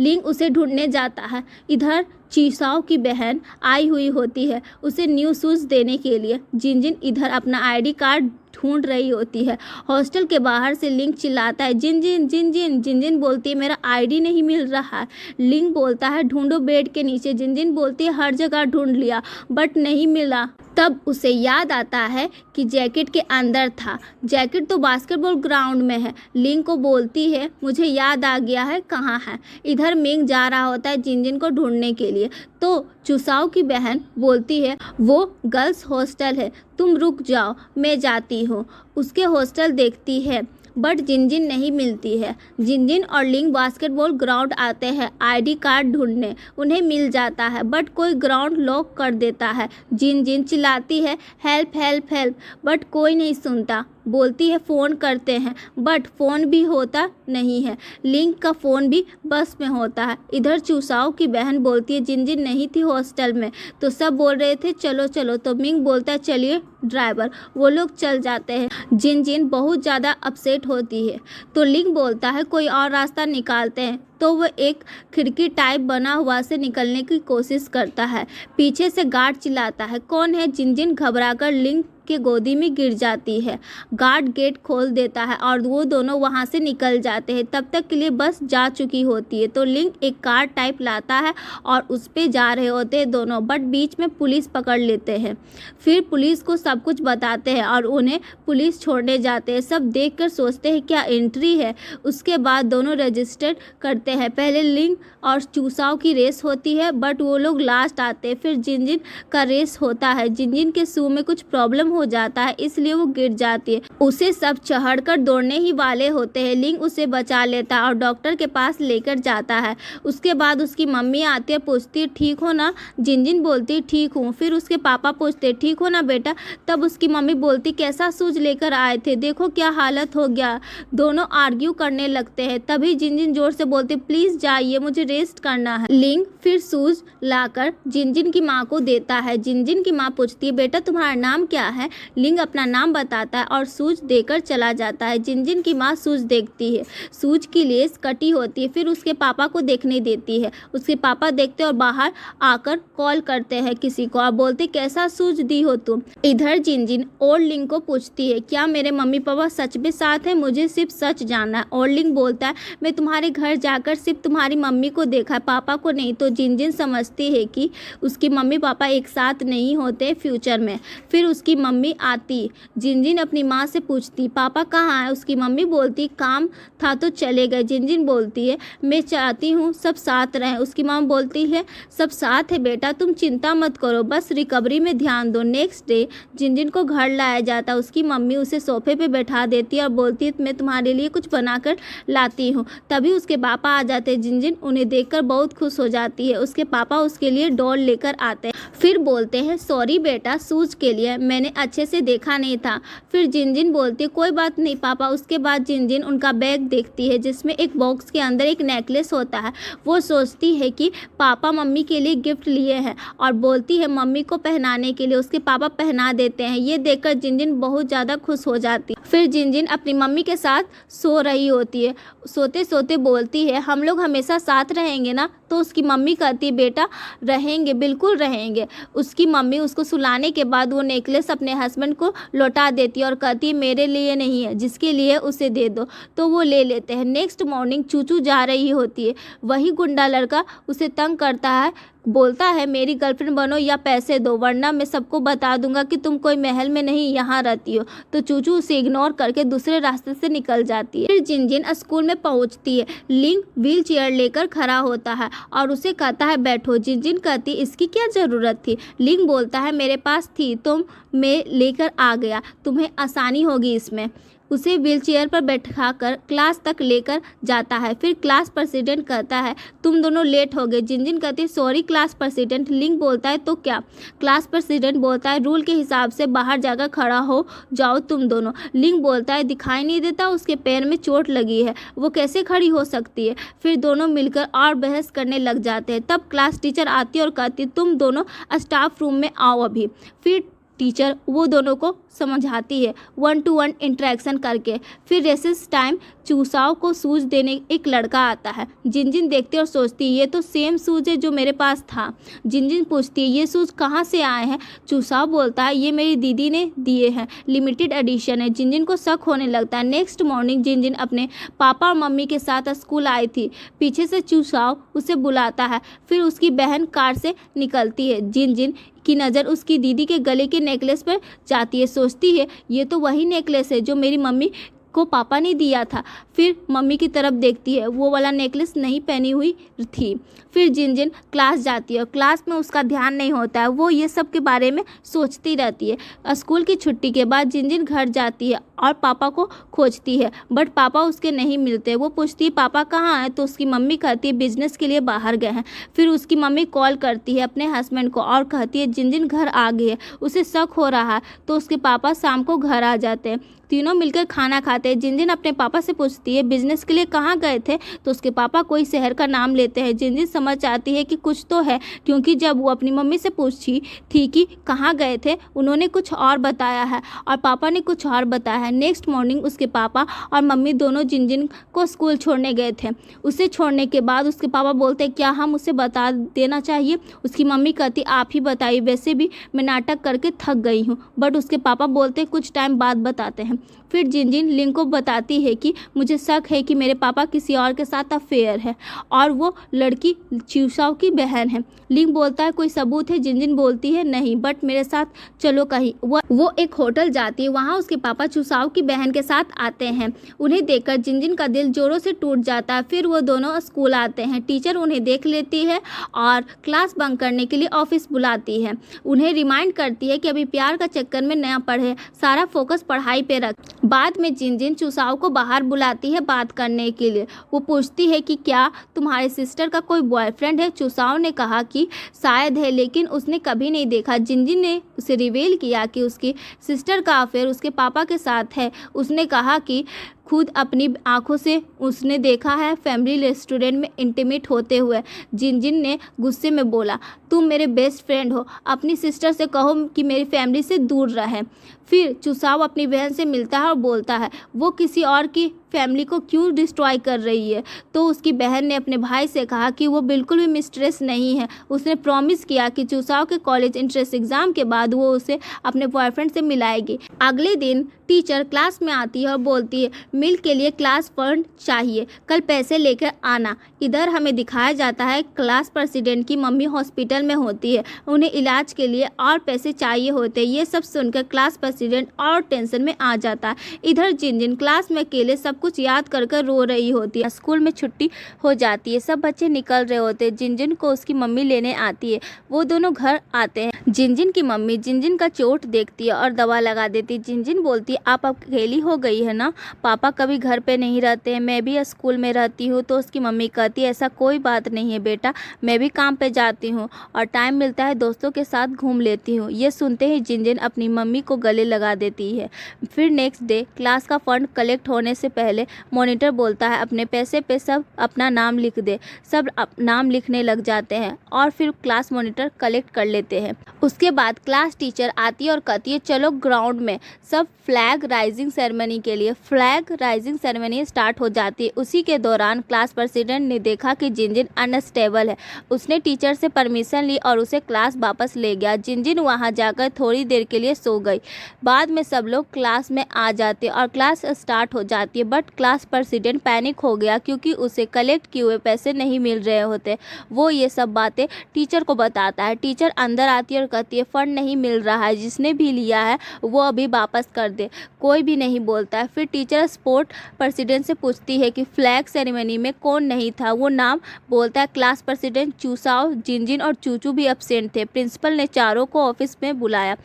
लिंग उसे ढूंढने जाता है। इधर चीसाओ की बहन आई हुई होती है उसे न्यू शूज़ देने के लिए। जिनजिन इधर अपना आईडी कार्ड ढूंढ रही होती है। हॉस्टल के बाहर से लिंग चिल्लाता है, जिनजिन जिनजिन। जिनजिन बोलती है, मेरा आईडी नहीं मिल रहा है। लिंग बोलता है, ढूंढो बेड के नीचे। जिनजिन बोलती है, हर जगह ढूंढ लिया बट नहीं मिला। तब उसे याद आता है कि जैकेट के अंदर था। जैकेट तो बास्केटबॉल ग्राउंड में है। लिंग को बोलती है, मुझे याद आ गया है कहाँ है। इधर मिंग जा रहा होता है जिनजिन को ढूंढने के लिए। तो चुसाओ की बहन बोलती है, वो गर्ल्स हॉस्टल है, तुम रुक जाओ, मैं जाती हूँ। उसके हॉस्टल देखती है बट जिनजिन नहीं मिलती है। जिनजिन और लिंग बास्केटबॉल ग्राउंड आते हैं आईडी कार्ड ढूंढने। उन्हें मिल जाता है बट कोई ग्राउंड लॉक कर देता है। जिनजिन चिल्लाती है हेल्प हेल्प हेल्प, बट कोई नहीं सुनता। बोलती है फ़ोन करते हैं, बट फ़ोन भी होता नहीं है। लिंक का फ़ोन भी बस में होता है। इधर चूसाओ की बहन बोलती है जिनजिन नहीं थी हॉस्टल में, तो सब बोल रहे थे चलो चलो, तो मिंग बोलता है चलिए ड्राइवर। वो लोग चल जाते हैं। जिनजिन बहुत ज़्यादा अपसेट होती है, तो लिंग बोलता है कोई और रास्ता निकालते हैं। तो वो एक खिड़की टाइप बना हुआ से निकलने की कोशिश करता है। पीछे से गार्ड चिल्लाता है कौन है। जिनजिन घबराकर लिंग के गोदी में गिर जाती है। गार्ड गेट खोल देता है और वो दोनों वहां से निकल जाते हैं। तब तक के लिए बस जा चुकी होती है, तो लिंग एक कार टाइप लाता है और उस पे जा रहे होते हैं दोनों, बट बीच में पुलिस पकड़ लेते हैं। फिर पुलिस को सब कुछ बताते हैं और उन्हें पुलिस छोड़ने जाते हैं। सब देखकर सोचते हैं क्या एंट्री है। उसके बाद दोनों रजिस्टर करते हैं। पहले लिंग और चूसाओ की रेस होती है, बट वो लोग लास्ट आते हैं। फिर जिनजिन का रेस होता है। जिनजिन के शू में कुछ प्रॉब्लम हो जाता है, इसलिए वो गिर जाती है। उसे सब चढ़कर दौड़ने ही वाले होते हैं। लिंग उसे बचा लेता है और डॉक्टर के पास लेकर जाता है। उसके बाद उसकी मम्मी आती है, पूछती है ठीक हो ना। जिनजिन बोलती है ठीक हूँ। फिर उसके पापा पूछते ठीक हो ना बेटा। तब उसकी मम्मी बोलती कैसा शूज लेकर आए थे, देखो क्या हालत हो गया। दोनों आर्ग्यू करने लगते हैं। तभी जिनजिन जोर से बोलती प्लीज जाइए, मुझे रेस्ट करना है। लिंग फिर शूज लाकर जिनजिन की माँ को देता है। जिनजिन की माँ पूछती है बेटा तुम्हारा नाम क्या है। लिंग अपना नाम बताता है और शूज देकर चला जाता है। जिनजिन की माँ शूज देखती है, शूज की लेस कटी होती है। फिर उसके पापा को देखने देती है। उसके पापा देखते और बाहर आकर कॉल करते हैं किसी को और बोलते कैसा शूज दी हो तुम। इधर जिनजिन और लिंग को पूछती है क्या मेरे मम्मी पापा सच में साथ हैं, मुझे सिर्फ सच जानना है। और लिंग बोलता है मैं तुम्हारे घर जाकर सिर्फ तुम्हारी मम्मी को देखा है, पापा को नहीं। तो जिनजिन समझती है कि उसकी मम्मी पापा एक साथ नहीं होते फ्यूचर में। फिर उसकी मम्मी आती। जिनजिन अपनी माँ से पूछती पापा कहाँ है। उसकी मम्मी बोलती काम था तो चले गए। जिनजिन बोलती है मैं चाहती हूँ सब साथ रहें। उसकी माँ बोलती है सब साथ है बेटा, तुम चिंता मत करो, बस रिकवरी में ध्यान दो। नेक्स्ट डे जिनजिन को घर लाया जाता। उसकी मम्मी उसे सोफे पे बैठा देती है और बोलती है मैं तुम्हारे लिए कुछ बनाकर लाती हूँ। तभी उसके पापा आ जाते हैं। जिनजिन उन्हें देखकर बहुत खुश हो जाती है। उसके पापा उसके लिए डॉल लेकर आते हैं। फिर बोलते हैं सॉरी बेटा शूज के लिए, मैंने अच्छे से देखा नहीं था। फिर जिनजिन बोलती है कोई बात नहीं पापा। उसके बाद जिनजिन उनका बैग देखती है जिसमें एक बॉक्स के अंदर एक नेकलेस होता है। वो सोचती है कि पापा मम्मी के लिए गिफ्ट लिए हैं और बोलती है मम्मी को पहनाने के लिए। उसके पापा पहना देते हैं। ये देखकर जिनजिन बहुत ज़्यादा खुश हो जाती है। फिर जिनजिन अपनी मम्मी के साथ सो रही होती है। सोते सोते बोलती है हम लोग हमेशा साथ रहेंगे ना। तो उसकी मम्मी कहती है बेटा रहेंगे, बिल्कुल रहेंगे। उसकी मम्मी उसको सुलाने के बाद वो नेकलेस अपने हस्बैंड को लौटा देती है और कहती है मेरे लिए नहीं है, जिसके लिए उसे दे दो। तो वो ले लेते हैं। नेक्स्ट मॉर्निंग चूचू जा रही होती है। वही गुंडा लड़का उसे तंग करता है, बोलता है मेरी गर्लफ्रेंड बनो या पैसे दो, वरना मैं सबको बता दूंगा कि तुम कोई महल में नहीं यहाँ रहती हो। तो चूचू उसे इग्नोर करके दूसरे रास्ते से निकल जाती है। फिर जिनजिन स्कूल में पहुँचती है। लिंग व्हील चेयर लेकर खड़ा होता है और उसे कहता है बैठो। जिनजिन कहती इसकी क्या ज़रूरत थी। लिंग बोलता है मेरे पास थी तो मैं लेकर आ गया, तुम्हें आसानी होगी इसमें। उसे व्हीलचेयर पर बैठाकर क्लास तक लेकर जाता है। फिर क्लास प्रेसिडेंट कहता है तुम दोनों लेट हो गए। जिनजिन कहती है सॉरी क्लास प्रेसिडेंट। लिंग बोलता है तो क्या। क्लास प्रेसिडेंट बोलता है रूल के हिसाब से बाहर जाकर खड़ा हो जाओ तुम दोनों। लिंग बोलता है दिखाई नहीं देता उसके पैर में चोट लगी है, वो कैसे खड़ी हो सकती है। फिर दोनों मिलकर और बहस करने लग जाते हैं। तब क्लास टीचर आती है और कहती है तुम दोनों स्टाफ रूम में आओ अभी। फिर टीचर वो दोनों को समझाती है 1-to-1 इंटरेक्शन करके। फिर रेसेस टाइम चूसाओ को शूज देने एक लड़का आता है। जिनजिन देखती है और सोचती है ये तो सेम शूज है जो मेरे पास था। जिनजिन पूछती है ये शूज कहाँ से आए हैं। चूसाओ बोलता है ये मेरी दीदी ने दिए हैं, लिमिटेड एडिशन है। जिनजिन को शक होने लगता है। नेक्स्ट मॉर्निंग जिनजिन अपने पापा और मम्मी के साथ स्कूल आई थी। पीछे से चूसाओ उसे बुलाता है। फिर उसकी बहन कार से निकलती है। जिनजिन की नज़र उसकी दीदी के गले के नेकलेस पर जाती है। सोचती है ये तो वही नेकलेस है जो मेरी मम्मी को पापा ने दिया था। फिर मम्मी की तरफ देखती है, वो वाला नेकलेस नहीं पहनी हुई थी। फिर जिनजिन क्लास जाती है और क्लास में उसका ध्यान नहीं होता है, वो ये सब के बारे में सोचती रहती है। स्कूल की छुट्टी के बाद जिनजिन घर जाती है और पापा को खोजती है, बट पापा उसके नहीं मिलते। वो पूछती है पापा कहाँ हैं, तो उसकी मम्मी कहती है बिजनेस के लिए बाहर गए हैं। फिर उसकी मम्मी कॉल करती है अपने हस्बैंड को और कहती है जिनजिन घर आ गई है। उसे शक हो रहा है, तो उसके पापा शाम को घर आ जाते हैं। तीनों मिलकर खाना खाते हैं। जिनजिन अपने पापा से पूछती है बिजनेस के लिए कहाँ गए थे, तो उसके पापा कोई शहर का नाम लेते हैं। जिनजिन समझ आती है कि कुछ तो है, क्योंकि जब वो अपनी मम्मी से पूछी थी कि कहाँ गए थे, उन्होंने कुछ और बताया है और पापा ने कुछ और बताया है। नेक्स्ट मॉर्निंग उसके पापा और मम्मी दोनों जिनजिन को स्कूल छोड़ने गए थे। उसे छोड़ने के बाद उसके पापा बोलते क्या हम उसे बता देना चाहिए। उसकी मम्मी कहती आप ही बताइए, वैसे भी मैं नाटक करके थक गई हूँ। बट उसके पापा बोलते कुछ टाइम बाद बताते हैं। फिर जिनजिन लिंग को बताती है कि मुझे शक है कि मेरे पापा किसी और के साथ अफेयर है और वो लड़की चूसाओ की बहन है। लिंग बोलता है कोई सबूत है। जिनजिन बोलती है नहीं, बट मेरे साथ चलो कहीं। वो एक होटल जाती है, वहाँ उसके पापा चूसाओ की बहन के साथ आते हैं। उन्हें देखकर जिनजिन का दिल जोरों से टूट जाता है। फिर वो दोनों स्कूल आते हैं। टीचर उन्हें देख लेती है और क्लास बंक करने के लिए ऑफिस बुलाती है। उन्हें रिमाइंड करती है कि अभी प्यार का चक्कर में नया पढ़े, सारा फोकस पढ़ाई पे रख। बाद में जिनजिन चूसाओ को बाहर बुलाती है बात करने के लिए। वो पूछती है कि क्या तुम्हारे सिस्टर का कोई बॉयफ्रेंड है। चूसाओ ने कहा कि शायद है, लेकिन उसने कभी नहीं देखा। जिनजिन ने उसे रिवील किया कि उसकी सिस्टर का अफेयर उसके पापा के साथ है। उसने कहा कि खुद अपनी आंखों से उसने देखा है फैमिली रेस्टोरेंट में इंटीमेट होते हुए। जिनजिन ने गुस्से में बोला तुम मेरे बेस्ट फ्रेंड हो, अपनी सिस्टर से कहो कि मेरी फैमिली से दूर रहे। फिर चूसाओ अपनी बहन से मिलता है और बोलता है वो किसी और की फैमिली को क्यों डिस्ट्रॉय कर रही है। तो उसकी बहन ने अपने भाई से कहा कि वो बिल्कुल भी मिस्ट्रेस नहीं है। उसने प्रॉमिस किया कि चूसाओ के कॉलेज एंट्रेंस एग्जाम के बाद वो उसे अपने बॉयफ्रेंड से मिलाएगी। अगले दिन टीचर क्लास में आती है और बोलती है मील के लिए क्लास फंड चाहिए, कल पैसे लेकर आना। इधर हमें दिखाया जाता है क्लास प्रेसिडेंट की मम्मी हॉस्पिटल में होती है, उन्हें इलाज के लिए और पैसे चाहिए होते हैं। ये सब सुनकर क्लास प्रेसिडेंट और टेंशन में आ जाता है। इधर जिनजिन क्लास में अकेले सब कुछ याद कर कर रो रही होती है। स्कूल में छुट्टी हो जाती है, सब बच्चे निकल रहे होते हैं। जिनजिन को उसकी मम्मी लेने आती है। वो दोनों घर आते हैं। जिनजिन की मम्मी जिनजिन का चोट देखती है और दवा लगा देती है। जिनजिन बोलती है आप अकेली हो गई है ना, पापा कभी घर पे नहीं रहते हैं, मैं भी स्कूल में रहती हूँ। तो उसकी मम्मी कहती है ऐसा कोई बात नहीं है बेटा, मैं भी काम पे जाती हूँ और टाइम मिलता है दोस्तों के साथ घूम लेती हूँ। ये सुनते ही जिनजिन अपनी मम्मी को गले लगा देती है। फिर नेक्स्ट डे क्लास का फंड कलेक्ट होने से पहले मॉनिटर बोलता है अपने पैसे पे सब अपना नाम लिख दे। सब नाम लिखने लग जाते हैं और फिर क्लास मॉनिटर कलेक्ट कर लेते हैं। उसके बाद क्लास टीचर आती है और कहती है चलो ग्राउंड में। सब फ्लैग राइजिंग सेरेमनी के लिए फ्लैग राइजिंग सेरेमनी स्टार्ट हो जाती है। उसी के दौरान क्लास प्रेसिडेंट ने देखा कि जिनजिन अनस्टेबल है। उसने टीचर से परमिशन ली और उसे क्लास वापस ले गया। जिनजिन वहां जाकर थोड़ी देर के लिए सो गई। बाद में सब लोग क्लास में आ जाते और क्लास स्टार्ट हो जाती है। बट क्लास प्रेसिडेंट पैनिक हो गया क्योंकि उसे कलेक्ट किए हुए पैसे नहीं मिल रहे होते। वो ये सब बातें टीचर को बताता है। टीचर अंदर आती है और कहती है फंड नहीं मिल रहा है, जिसने भी लिया है वो अभी वापस कर दे। कोई भी नहीं बोलता है। फिर टीचर स्पोर्ट प्रेसिडेंट से पूछती है कि फ्लैग सेरेमनी में कौन नहीं था। वो नाम बोलता है। क्लास प्रेसिडेंट चूसाओ, जिनजिन और चूचू भी एब्सेंट थे। प्रिंसिपल ने चारों को ऑफिस में बुलाया।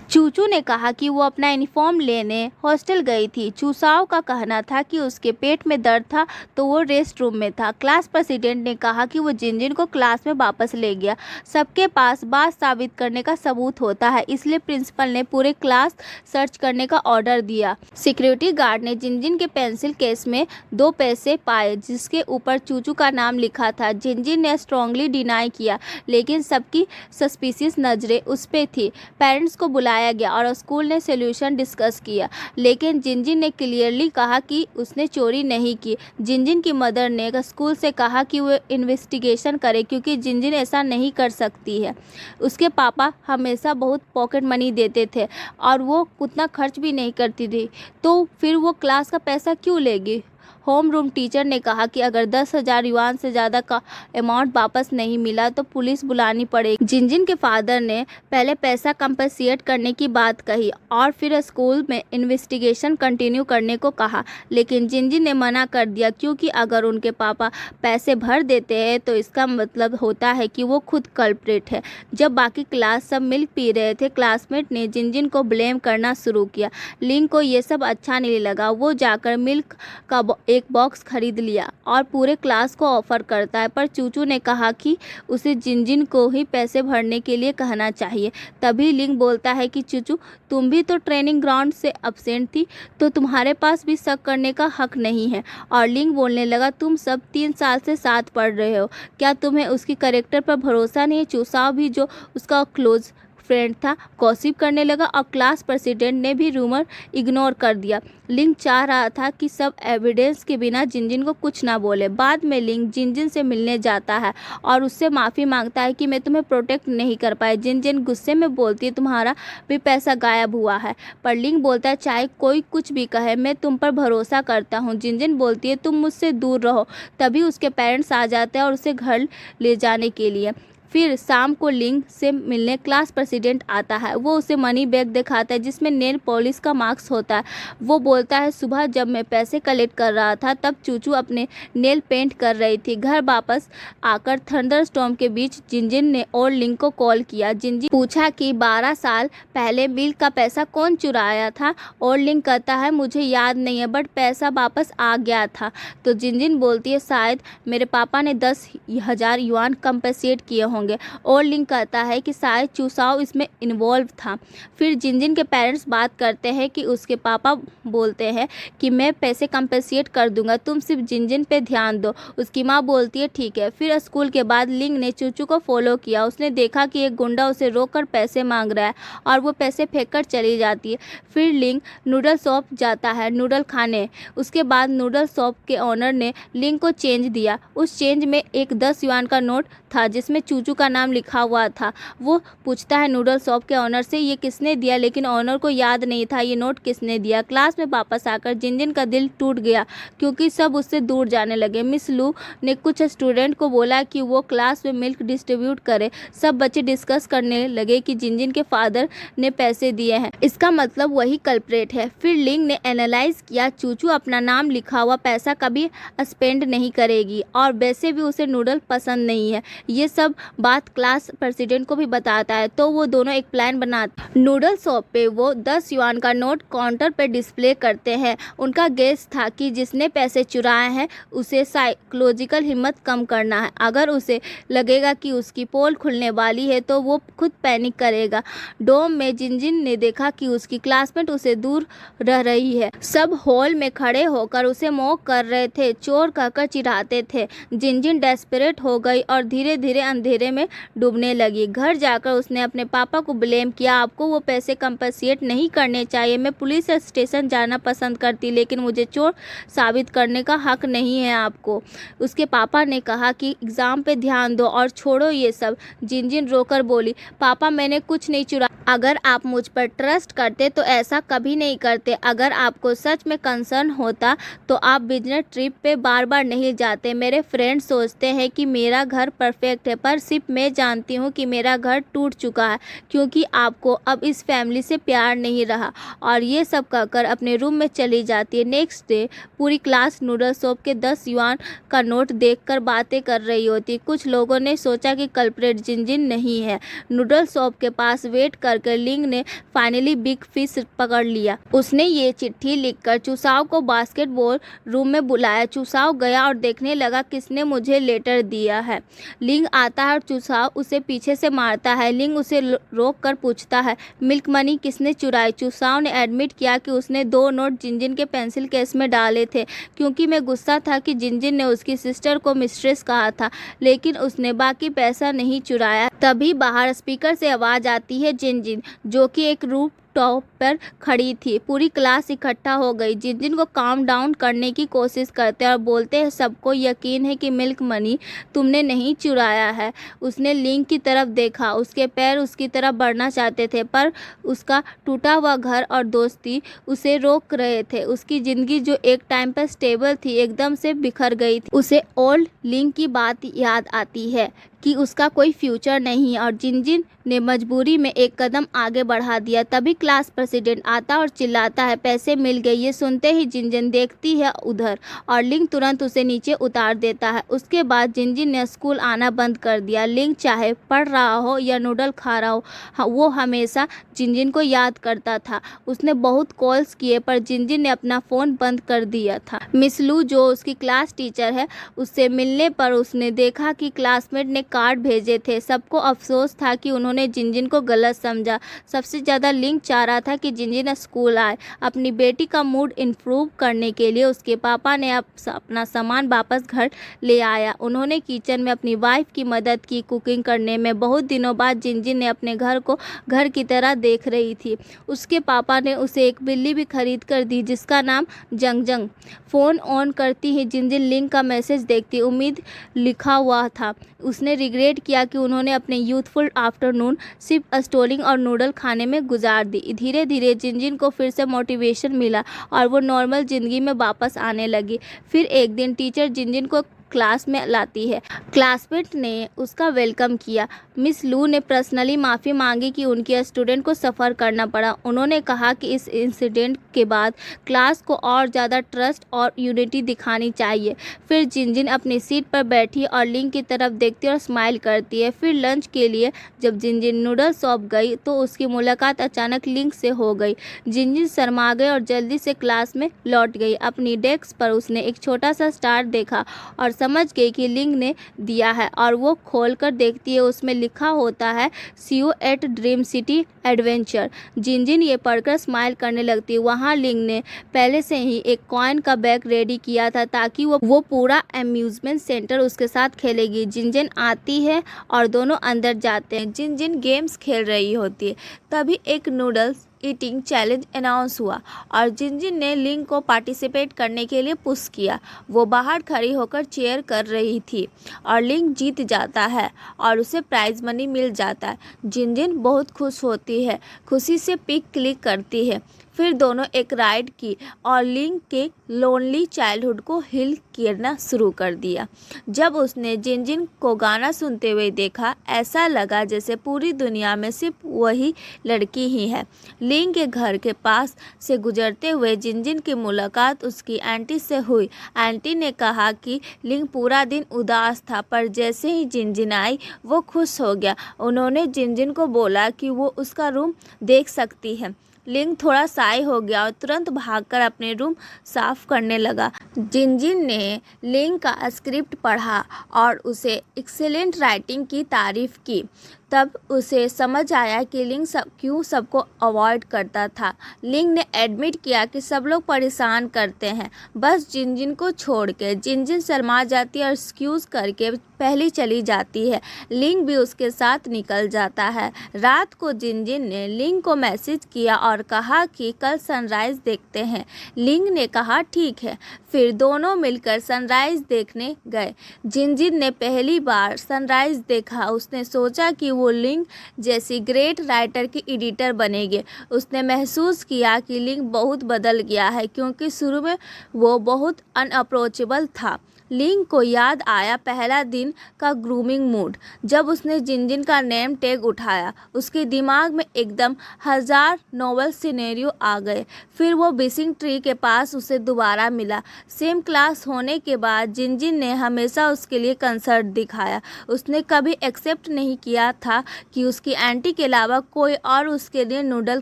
चूचू ने कहा कि वो अपना यूनिफॉर्म लेने हॉस्टल गई थी। चूसाओ का कहना था कि उसके पेट में दर्द था तो वो रेस्ट रूम में था। क्लास प्रेसिडेंट ने कहा कि वो जिनजिन को क्लास में वापस ले गया। सबके पास बात साबित करने का सबूत होता है, इसलिए प्रिंसिपल ने पूरे क्लास सर्च करने का ऑर्डर दिया। सिक्योरिटी गार्ड ने जिनजिन के पेंसिल केस में 2 पैसे पाए जिसके ऊपर चूचू का नाम लिखा था। जिनजिन ने स्ट्रांगली डिनाई किया, लेकिन सबकी सस्पिशियस नजरें उस पर थी। पेरेंट्स को बुलाया गया और स्कूल ने सोल्यूशन डिस्कस किया, लेकिन जिनजिन ने क्लियरली कहा कि उसने चोरी नहीं की। जिनजिन की मदर ने स्कूल से कहा कि वो इन्वेस्टिगेशन करे क्योंकि जिनजिन ऐसा नहीं कर सकती है। उसके पापा हमेशा बहुत पॉकेट मनी देते थे और वो उतना खर्च भी नहीं करती थी, तो फिर वो क्लास का पैसा क्यों लेगी। होम रूम टीचर ने कहा कि अगर 10,000 युआन से ज़्यादा का अमाउंट वापस नहीं मिला तो पुलिस बुलानी पड़ेगी। जिनजिन के फादर ने पहले पैसा कंपनसेट करने की बात कही और फिर स्कूल में इन्वेस्टिगेशन कंटिन्यू करने को कहा, लेकिन जिनजिन ने मना कर दिया क्योंकि अगर उनके पापा पैसे भर देते हैं तो इसका मतलब होता है कि वो खुद कल्प्रिट है। जब बाकी क्लास सब मिल्क पी रहे थे, क्लासमेट ने जिनजिन को ब्लेम करना शुरू किया। लिंग को ये सब अच्छा नहीं लगा। वो जाकर मिल्क का एक बॉक्स खरीद लिया और पूरे क्लास को ऑफर करता है, पर चूचू ने कहा कि उसे जिनजिन को ही पैसे भरने के लिए कहना चाहिए। तभी लिंग बोलता है कि चूचू, तुम भी तो ट्रेनिंग ग्राउंड से एब्सेंट थी, तो तुम्हारे पास भी शक करने का हक नहीं है। और लिंग बोलने लगा, तुम सब 3 साल से साथ पढ़ रहे हो, क्या तुम्हें उसकी कैरेक्टर पर भरोसा नहीं है? चूसाओ भी, जो उसका क्लोज फ्रेंड था, गॉसिप करने लगा और क्लास प्रेसिडेंट ने भी रूमर इग्नोर कर दिया। लिंग चाह रहा था कि सब एविडेंस के बिना जिनजिन को कुछ ना बोले। बाद में लिंग जिनजिन से मिलने जाता है और उससे माफ़ी मांगता है कि मैं तुम्हें प्रोटेक्ट नहीं कर पाई। जिनजिन गुस्से में बोलती है, तुम्हारा भी पैसा गायब हुआ है। पर लिंग बोलता है, चाहे कोई कुछ भी कहे, मैं तुम पर भरोसा करता हूँ। जिनजिन बोलती है, तुम मुझसे दूर रहो। तभी उसके पेरेंट्स आ जाते हैं और उसे घर ले जाने के लिए। फिर शाम को लिंग से मिलने क्लास प्रेसिडेंट आता है। वो उसे मनी बैग दिखाता है जिसमें नेल पॉलिश का मार्क्स होता है। वो बोलता है, सुबह जब मैं पैसे कलेक्ट कर रहा था तब चूचू अपने नेल पेंट कर रही थी। घर वापस आकर थंडरस्टॉर्म के बीच जिनजिन ने और लिंग को कॉल किया। जिनजिन पूछा कि 12 साल पहले मिल्क का पैसा कौन चुराया था, और लिंग कहता है, मुझे याद नहीं है, बट पैसा वापस आ गया था। तो जिनजिन बोलती है, शायद मेरे पापा ने 10,000 युआन कंपनसेट किए होंगे। और लिंग कहता है कि शायद चूसाओ इसमें इन्वॉल्व था। फिर जिनजिन के पेरेंट्स बात करते हैं कि उसके पापा बोलते हैं कि मैं पैसे कंपनसेट कर दूंगा, तुम सिर्फ जिनजिन पे ध्यान दो। उसकी माँ बोलती है, ठीक है। फिर स्कूल के बाद लिंग ने चूचू को फॉलो किया। उसने देखा कि एक गुंडा उसे रोककर पैसे मांग रहा है और वो पैसे फेंककर चली जाती है। फिर लिंग नूडल शॉप जाता है नूडल खाने। उसके बाद नूडल शॉप के ऑनर ने लिंग को चेंज दिया। उस चेंज में एक 10 युआन का नोट था जिसमें चूचू का नाम लिखा हुआ था। वो पूछता है नूडल शॉप के ऑनर से, ये किसने दिया, लेकिन ऑनर को याद नहीं था ये नोट किसने दिया। क्लास में वापस आकर जिनजिन का दिल टूट गया क्योंकि सब उससे दूर जाने लगे। मिस लू ने कुछ स्टूडेंट को बोला कि वो क्लास में मिल्क डिस्ट्रीब्यूट करे। सब बच्चे डिस्कस करने लगे कि जिनजिन के फादर ने पैसे दिए हैं, इसका मतलब वही कल्प्रेट है। फिर लिंग ने एनालाइज किया, चूचू अपना नाम लिखा हुआ पैसा कभी स्पेंड नहीं करेगी और वैसे भी उसे नूडल पसंद नहीं है। ये सब बात क्लास प्रेसिडेंट को भी बताता है, तो वो दोनों एक प्लान बनाते। नूडल शॉप पे वो 10 युआन का नोट काउंटर पे डिस्प्ले करते हैं। उनका गेस था कि जिसने पैसे चुराए हैं उसे साइकोलॉजिकल हिम्मत कम करना है। अगर उसे लगेगा कि उसकी पोल खुलने वाली है तो वो खुद पैनिक करेगा। डोम में जिनजिन ने देखा कि उसकी क्लासमेट उसे दूर रह रही है। सब हॉल में खड़े होकर उसे मॉक कर रहे थे, चोर कहकर चिढ़ाते थे। जिनजिन डेस्परेट हो गई और धीरे धीरे अंधेरे में डूबने लगी। घर जाकर उसने अपने पापा को ब्लेम किया, आपको वो पैसे कंपनसेट नहीं करने चाहिए। मैं पुलिस स्टेशन जाना पसंद करती, लेकिन मुझे चोर साबित करने का हक नहीं है आपको। उसके पापा ने कहा कि एग्ज़ाम पे ध्यान दो और छोड़ो ये सब। जिनजिन रोकर बोली, पापा मैंने कुछ नहीं चुराया। अगर आप मुझ पर ट्रस्ट करते तो ऐसा कभी नहीं करते। अगर आपको सच में कंसर्न होता तो आप बिजनेस ट्रिप पे बार बार नहीं जाते। मेरे फ्रेंड सोचते हैं कि मेरा घर परफेक्ट है, पर सिर्फ मैं जानती हूँ कि मेरा घर टूट चुका है क्योंकि आपको अब इस फैमिली से प्यार नहीं रहा। और ये सब कहकर अपने रूम में चली जाती है। नेक्स्ट डे पूरी क्लास नूडल शॉप के 10 युआन का नोट देखकर बातें कर रही होती। कुछ लोगों ने सोचा कि कल्प्रेट जिनजिन नहीं है। नूडल शॉप के पास वेट करके लिंग ने फाइनली बिग फिश पकड़ लिया। उसने ये चिट्ठी लिखकर चूसाओ को बास्केटबॉल रूम में बुलाया। चूसाओ गया और देखने लगा किसने मुझे लेटर दिया है। लिंग आता है और चूसाओ उसे पीछे से मारता है। लिंग उसे रोक कर पूछता है, मिल्क मनी किसने चुराई? चूसाओ ने एडमिट किया कि उसने 2 नोट जिनजिन के पेंसिल केस में डाले थे क्योंकि मैं गुस्सा था कि जिनजिन ने उसकी सिस्टर को मिस्ट्रेस कहा था, लेकिन उसने बाकी पैसा नहीं चुराया। तभी बाहर स्पीकर से आवाज आती है, जिनजिन जो कि एक रूप टॉप पर खड़ी थी। पूरी क्लास इकट्ठा हो गई। जिनजिन को काम डाउन करने की कोशिश करते और बोलते हैं सबको यकीन है कि मिल्क मनी तुमने नहीं चुराया है। उसने लिंग की तरफ देखा। उसके पैर उसकी तरफ बढ़ना चाहते थे पर उसका टूटा हुआ घर और दोस्ती उसे रोक रहे थे। उसकी जिंदगी जो एक टाइम पर स्टेबल थी एकदम से बिखर गई थी। उसे ओल्ड लिंग की बात याद आती है कि उसका कोई फ्यूचर नहीं और जिनजिन ने मजबूरी में एक कदम आगे बढ़ा दिया। तभी क्लास प्रेसिडेंट आता और चिल्लाता है पैसे मिल गए। ये सुनते ही जिनजिन देखती है उधर और लिंग तुरंत उसे नीचे उतार देता है। उसके बाद जिनजिन ने स्कूल आना बंद कर दिया। लिंग चाहे पढ़ रहा हो या नूडल खा रहा हो वो हमेशा जिनजिन को याद करता था। उसने बहुत कॉल्स किए पर जिनजिन ने अपना फ़ोन बंद कर दिया था। मिस लू जो उसकी क्लास टीचर है उससे मिलने पर उसने देखा कि क्लासमेट ने कार्ड भेजे थे। सबको अफसोस था कि उन्होंने जिनजिन को गलत समझा। सबसे ज़्यादा लिंग चाह रहा था कि जिनजिन स्कूल आए। अपनी बेटी का मूड इम्प्रूव करने के लिए उसके पापा ने अपना सामान वापस घर ले आया। उन्होंने किचन में अपनी वाइफ की मदद की कुकिंग करने में। बहुत दिनों बाद जिनजिन ने अपने घर को घर की तरह देख रही थी। उसके पापा ने उसे एक बिल्ली भी खरीद कर दी जिसका नाम जंग। फ़ोन ऑन करती ही जिनजिन लिंग का मैसेज देखती। उम्मीद लिखा हुआ था। उसने रिग्रेट किया कि उन्होंने अपने यूथफुल आफ्टरनून सिर्फ स्टोलिंग और नूडल खाने में गुजार दी। धीरे धीरे जिनजिन को फिर से मोटिवेशन मिला और वो नॉर्मल ज़िंदगी में वापस आने लगी। फिर एक दिन टीचर जिनजिन को क्लास में लाती है। क्लासमेट ने उसका वेलकम किया। मिस लू ने पर्सनली माफ़ी मांगी कि उनके स्टूडेंट को सफ़र करना पड़ा। उन्होंने कहा कि इस इंसिडेंट के बाद क्लास को और ज़्यादा ट्रस्ट और यूनिटी दिखानी चाहिए। फिर जिनजिन अपनी सीट पर बैठी और लिंग की तरफ देखती और स्माइल करती है। फिर लंच के लिए जब जिनजिन नूडल शॉप गई तो उसकी मुलाकात अचानक लिंग से हो गई। जिनजिन शर्मा गई और जल्दी से क्लास में लौट गई। अपनी डेस्क पर उसने एक छोटा सा स्टार देखा और समझ गई कि लिंग ने दिया है और वो खोलकर देखती है। उसमें लिखा होता है see you at dream city adventure. जिनजिन ये पढ़कर स्माइल करने लगती है। वहाँ लिंग ने पहले से ही एक कॉइन का बैग रेडी किया था ताकि वो पूरा अम्यूजमेंट सेंटर उसके साथ खेलेगी। जिनजिन आती है और दोनों अंदर जाते हैं। जिनजिन गेम्स खेल रही होती है तभी एक नूडल्स ईटिंग चैलेंज अनाउंस हुआ और जिनजिन ने लिंग को पार्टिसिपेट करने के लिए पुश किया। वो बाहर खड़ी होकर चीयर कर रही थी और लिंग जीत जाता है और उसे प्राइज मनी मिल जाता है। जिनजिन बहुत खुश होती है। खुशी से पिक क्लिक करती है। फिर दोनों एक राइड की और लिंग के लोनली चाइल्डहुड को हील करना शुरू कर दिया। जब उसने जिनजिन को गाना सुनते हुए देखा ऐसा लगा जैसे पूरी दुनिया में सिर्फ वही लड़की ही है। लिंग के घर के पास से गुजरते हुए जिनजिन की मुलाकात उसकी आंटी से हुई। आंटी ने कहा कि लिंग पूरा दिन उदास था पर जैसे ही जिनजिन आई वो खुश हो गया। उन्होंने जिनजिन को बोला कि वो उसका रूम देख सकती है। लिंग थोड़ा साय हो गया और तुरंत भागकर अपने रूम साफ करने लगा। जिनजिन ने लिंग का स्क्रिप्ट पढ़ा और उसे एक्सेलेंट राइटिंग की तारीफ की। तब उसे समझ आया कि लिंग क्यों सबको अवॉइड करता था। लिंग ने एडमिट किया कि सब लोग परेशान करते हैं बस जिनजिन को छोड़ के। जिनजिन शर्मा जाती है और एक्सक्यूज़ करके पहली चली जाती है। लिंग भी उसके साथ निकल जाता है। रात को जिनजिन ने लिंग को मैसेज किया और कहा कि कल सनराइज़ देखते हैं। लिंग ने कहा ठीक है। फिर दोनों मिलकर सनराइज़ देखने गए। जिनजिन ने पहली बार सनराइज़ देखा। उसने सोचा कि वो लिंग जैसी ग्रेट राइटर की एडिटर बनेगी। उसने महसूस किया कि लिंग बहुत बदल गया है क्योंकि शुरू में वो बहुत अनअप्रोचेबल था। लिंग को याद आया पहला दिन का ग्रूमिंग मूड। जब उसने जिनजिन का नेम टैग उठाया उसके दिमाग में एकदम 1000 नोवेल सिनेरियो आ गए। फिर वो बिसिंग ट्री के पास उसे दोबारा मिला। सेम क्लास होने के बाद जिनजिन ने हमेशा उसके लिए कंसर्ट दिखाया। उसने कभी एक्सेप्ट नहीं किया था कि उसकी आंटी के अलावा कोई और उसके लिए नूडल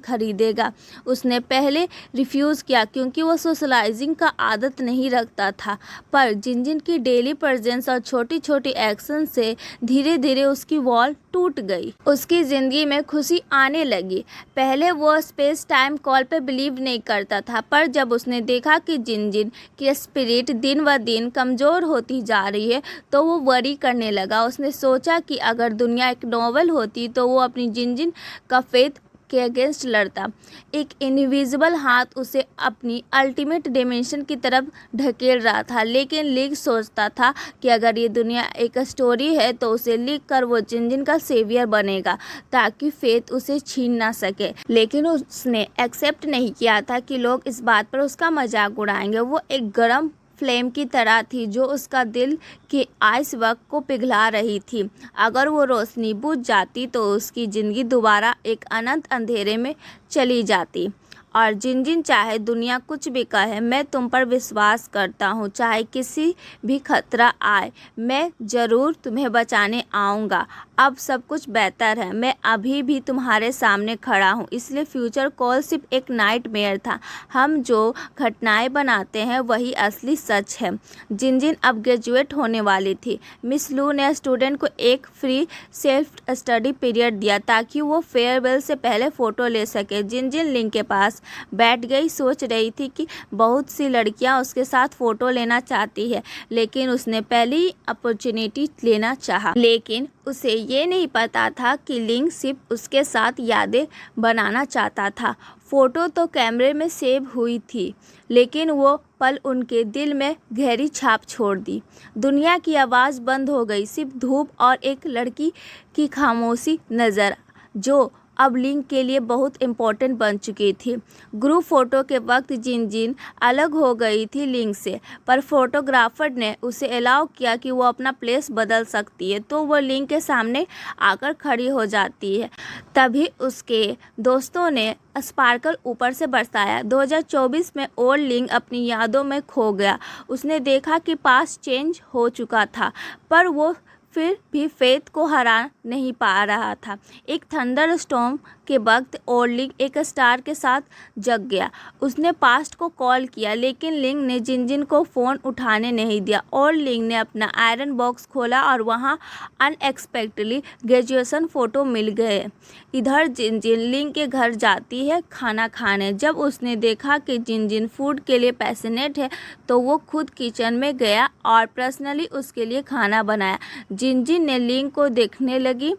खरीदेगा। उसने पहले रिफ्यूज़ किया क्योंकि वो सोशलाइजिंग का आदत नहीं रखता था पर जिनजिन की डेली प्रेजेंस और छोटी छोटी एक्शन से धीरे धीरे उसकी वॉल टूट गई। उसकी ज़िंदगी में खुशी आने लगी। पहले वो स्पेस टाइम कॉल पे बिलीव नहीं करता था पर जब उसने देखा कि जिनजिन की स्पिरिट दिन व दिन कमज़ोर होती जा रही है तो वो वरी करने लगा। उसने सोचा कि अगर दुनिया एक नॉवल होती तो वो अपनी जिनजिन का फेथ के अगेंस्ट लड़ता। एक इनविजिबल हाथ उसे अपनी अल्टीमेट डिमेंशन की तरफ ढकेल रहा था। लेकिन लिंग सोचता था कि अगर ये दुनिया एक स्टोरी है तो उसे लिख कर वो जिनजिन का सेवियर बनेगा ताकि फेथ उसे छीन ना सके। लेकिन उसने एक्सेप्ट नहीं किया था कि लोग इस बात पर उसका मजाक उड़ाएंगे। वो एक गर्म फ्लेम की तरह थी जो उसका दिल के आइस वक्त को पिघला रही थी। अगर वो रोशनी बुझ जाती तो उसकी ज़िंदगी दोबारा एक अनंत अंधेरे में चली जाती। और जिनजिन चाहे दुनिया कुछ भी कहे, मैं तुम पर विश्वास करता हूँ। चाहे किसी भी खतरा आए, मैं ज़रूर तुम्हें बचाने आऊँगा। अब सब कुछ बेहतर है। मैं अभी भी तुम्हारे सामने खड़ा हूँ। इसलिए फ्यूचर कॉल सिर्फ एक नाइटमेयर था। हम जो घटनाएं बनाते हैं वही असली सच है। जिनजिन अब ग्रेजुएट होने वाली थी। मिस लू ने स्टूडेंट को एक फ्री सेल्फ स्टडी पीरियड दिया ताकि वो फेयरवेल से पहले फ़ोटो ले सके। जिनजिन लिंग के पास बैठ गई। सोच रही थी कि बहुत सी लड़कियां उसके साथ फ़ोटो लेना चाहती है, लेकिन उसने पहली अपॉर्चुनिटी लेना चाहा। लेकिन उसे ये नहीं पता था कि लिंग सिर्फ उसके साथ यादें बनाना चाहता था। फ़ोटो तो कैमरे में सेव हुई थी, लेकिन वो पल उनके दिल में गहरी छाप छोड़ दी। दुनिया की आवाज़ बंद हो गई। सिर्फ धूप और एक लड़की की खामोशी नज़र, जो अब लिंग के लिए बहुत इम्पोर्टेंट बन चुकी थी। ग्रुप फ़ोटो के वक्त जिनजिन अलग हो गई थी लिंग से, पर फोटोग्राफर ने उसे अलाउ किया कि वो अपना प्लेस बदल सकती है। तो वो लिंग के सामने आकर खड़ी हो जाती है। तभी उसके दोस्तों ने स्पार्कल ऊपर से बरसाया। 2024 में ओल्ड लिंग अपनी यादों में खो गया। उसने देखा कि पास्ट चेंज हो चुका था, पर वो फिर भी फेथ को हरा नहीं पा रहा था। एक थंडर स्टॉर्म के वक्त ओल्ड लिंग एक स्टार के साथ जग गया। उसने पास्ट को कॉल किया, लेकिन लिंग ने जिनजिन को फ़ोन उठाने नहीं दिया। ओल्ड लिंग ने अपना आयरन बॉक्स खोला और वहाँ अनएक्सपेक्टेडली ग्रेजुएशन फ़ोटो मिल गए। इधर जिनजिन लिंग के घर जाती है खाना खाने। जब उसने देखा कि जिनजिन फूड के लिए पैशनेट है, तो वो खुद किचन में गया और पर्सनली उसके लिए खाना बनाया। जिनजिन ने लिंग को देखने लगी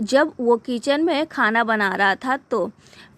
जब वो किचन में खाना बना रहा था। तो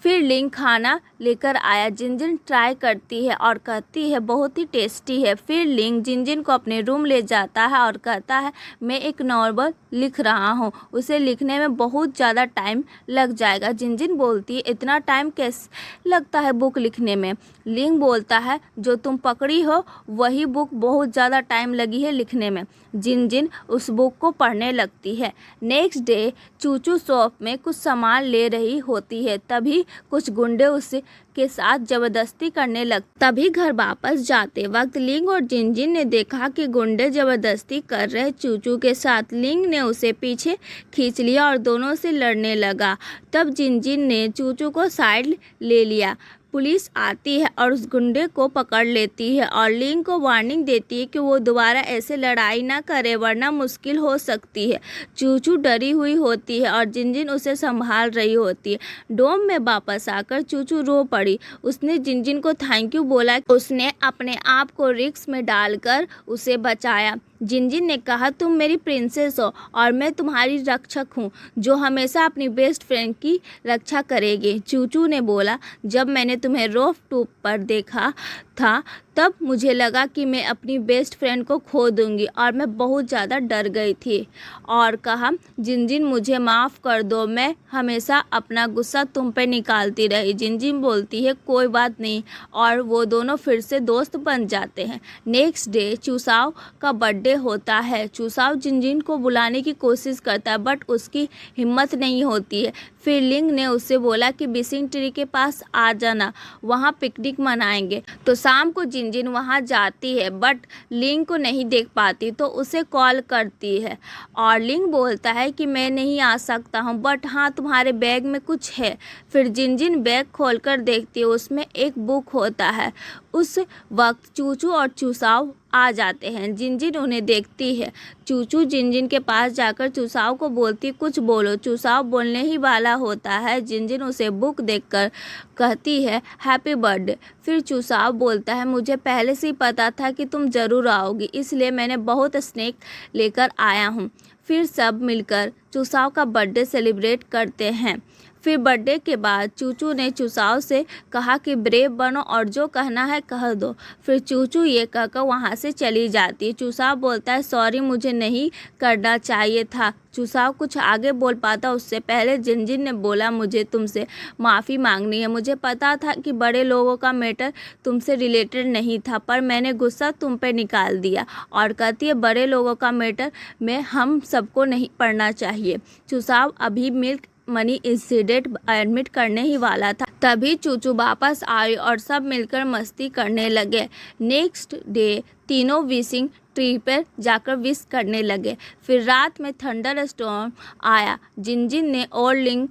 फिर लिंग खाना लेकर आया। जिनजिन ट्राई करती है और कहती है बहुत ही टेस्टी है। फिर लिंग जिनजिन को अपने रूम ले जाता है और कहता है मैं एक नॉवल लिख रहा हूँ, उसे लिखने में बहुत ज़्यादा टाइम लग जाएगा। जिनजिन बोलती है इतना टाइम कैसे लगता है बुक लिखने में? लिंग बोलता है जो तुम पकड़ी हो वही बुक बहुत ज़्यादा टाइम लगी है लिखने में। जिनजिन उस बुक को पढ़ने लगती है। नेक्स्ट डे चूचू शॉप में कुछ सामान ले रही होती है। तभी कुछ गुंडे उसके साथ जबरदस्ती करने लगते। तभी घर वापस जाते वक्त लिंग और जिनजिन ने देखा कि गुंडे जबरदस्ती कर रहे चूचू के साथ। लिंग ने उसे पीछे खींच लिया और दोनों से लड़ने लगा। तब जिनजिन ने चूचू को साइड ले लिया। पुलिस आती है और उस गुंडे को पकड़ लेती है और लिंग को वार्निंग देती है कि वो दोबारा ऐसे लड़ाई ना करे वरना मुश्किल हो सकती है। चूचू डरी हुई होती है और जिनजिन उसे संभाल रही होती है। डोम में वापस आकर चूचू रो पड़ी। उसने जिनजिन को थैंक यू बोला। उसने अपने आप को रिस्क में डालकर उसे बचाया। जिनजिन ने कहा तुम मेरी प्रिंसेस हो और मैं तुम्हारी रक्षक हूँ जो हमेशा अपनी बेस्ट फ्रेंड की रक्षा करेगी। चूचू ने बोला जब मैंने तुम्हें रूफ टॉप पर देखा था तब मुझे लगा कि मैं अपनी बेस्ट फ्रेंड को खो दूंगी और मैं बहुत ज़्यादा डर गई थी। और कहा जिनजिन मुझे माफ़ कर दो, मैं हमेशा अपना गुस्सा तुम पे निकालती रही। जिनजिन बोलती है कोई बात नहीं और वो दोनों फिर से दोस्त बन जाते हैं। नेक्स्ट डे चूसाओ का बर्थडे होता है। चूसाओ जिनजिन को बुलाने की कोशिश करता है बट उसकी हिम्मत नहीं होती है। फिर लिंग ने उससे बोला कि बिसिंग ट्री के पास आ जाना, वहाँ पिकनिक मनाएंगे। तो शाम को जिनजिन वहाँ जाती है बट लिंग को नहीं देख पाती तो उसे कॉल करती है और लिंग बोलता है कि मैं नहीं आ सकता हूँ बट हाँ तुम्हारे बैग में कुछ है। फिर जिनजिन बैग खोलकर देखती है, उसमें एक बुक होता है। उस वक्त चूचू और चूसाओ आ जाते हैं। जिनजिन उन्हें देखती है। चूचू जिनजिन के पास जाकर चूसाओ को बोलती कुछ बोलो। चूसाओ बोलने ही वाला होता है। जिनजिन उसे बुक देखकर कहती है हैप्पी बर्थडे। फिर चूसाओ बोलता है मुझे पहले से ही पता था कि तुम ज़रूर आओगी, इसलिए मैंने बहुत स्नैक लेकर आया हूँ। फिर सब मिलकर चूसाओ का बर्थडे सेलिब्रेट करते हैं। फिर बर्थडे के बाद चूचू ने चूसाओ से कहा कि ब्रेव बनो और जो कहना है कह दो। फिर चूचू ये कहकर वहाँ से चली जाती है। चूसाओ बोलता है सॉरी मुझे नहीं करना चाहिए था। चूसाओ कुछ आगे बोल पाता उससे पहले जिनजिन ने बोला मुझे तुमसे माफ़ी मांगनी है। मुझे पता था कि बड़े लोगों का मैटर तुमसे रिलेटेड नहीं था पर मैंने गुस्सा तुम पे निकाल दिया। और कहती है बड़े लोगों का मैटर में हम सबको नहीं पढ़ना चाहिए। चूसाओ अभी मिल्क मनी इंसिडेंट एडमिट करने ही वाला था, तभी चूचू वापस आई और सब मिलकर मस्ती करने लगे। नेक्स्ट डे तीनों विशिंग ट्री पर जाकर विश करने लगे। फिर रात में थंडर स्टॉर्म आया। जिनजिन ने ओरलिंग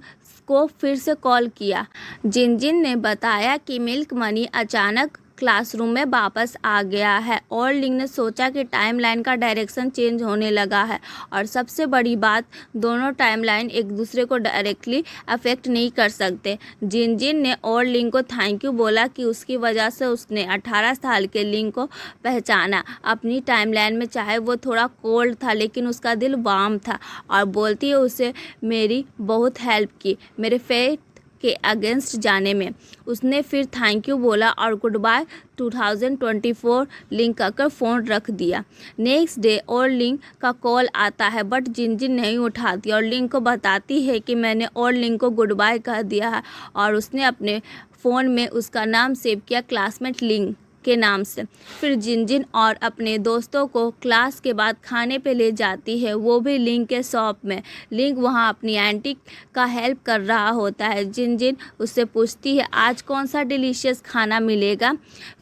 को फिर से कॉल किया। जिनजिन ने बताया कि मिल्क मनी अचानक क्लासरूम में वापस आ गया है। ओरलिंग ने सोचा कि टाइमलाइन का डायरेक्शन चेंज होने लगा है और सबसे बड़ी बात दोनों टाइमलाइन एक दूसरे को डायरेक्टली अफेक्ट नहीं कर सकते। जिनजिन ने ओरलिंग को थैंक यू बोला कि उसकी वजह से उसने 18 साल के लिंग को पहचाना अपनी टाइमलाइन में। चाहे वो थोड़ा कोल्ड था लेकिन उसका दिल वार्म था और बोलती है उसे मेरी बहुत हेल्प की मेरे फेट के अगेंस्ट जाने में। उसने फिर थैंक यू बोला और गुड बाय 2024 लिंक कहकर फ़ोन रख दिया। नेक्स्ट डे और लिंक का कॉल आता है बट जिनजिन नहीं उठाती और लिंक को बताती है कि मैंने और लिंक को गुड बाय कह दिया है और उसने अपने फ़ोन में उसका नाम सेव किया क्लासमेट लिंक के नाम से। फिर जिनजिन और अपने दोस्तों को क्लास के बाद खाने पे ले जाती है, वो भी लिंक के शॉप में। लिंक वहाँ अपनी आंटी का हेल्प कर रहा होता है। जिनजिन उससे पूछती है आज कौन सा डिलीशियस खाना मिलेगा।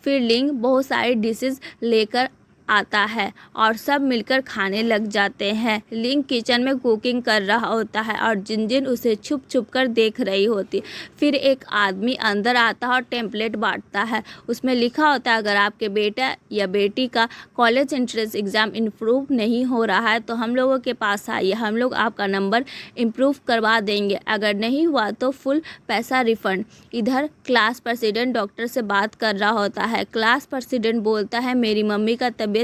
फिर लिंक बहुत सारी डिशेस लेकर आता है और सब मिलकर खाने लग जाते हैं। लिंक किचन में कुकिंग कर रहा होता है और जिनजिन उसे छुप छुप कर देख रही होती। फिर एक आदमी अंदर आता है और टेम्पलेट बांटता है। उसमें लिखा होता है अगर आपके बेटा या बेटी का कॉलेज एंट्रेंस एग्ज़ाम इम्प्रूव नहीं हो रहा है तो हम लोगों के पास आइए, हम लोग आपका नंबर इम्प्रूव करवा देंगे, अगर नहीं हुआ तो फुल पैसा रिफ़ंड। इधर क्लास प्रेसिडेंट डॉक्टर से बात कर रहा होता है। क्लास प्रेसिडेंट बोलता है मेरी मम्मी का तबीयत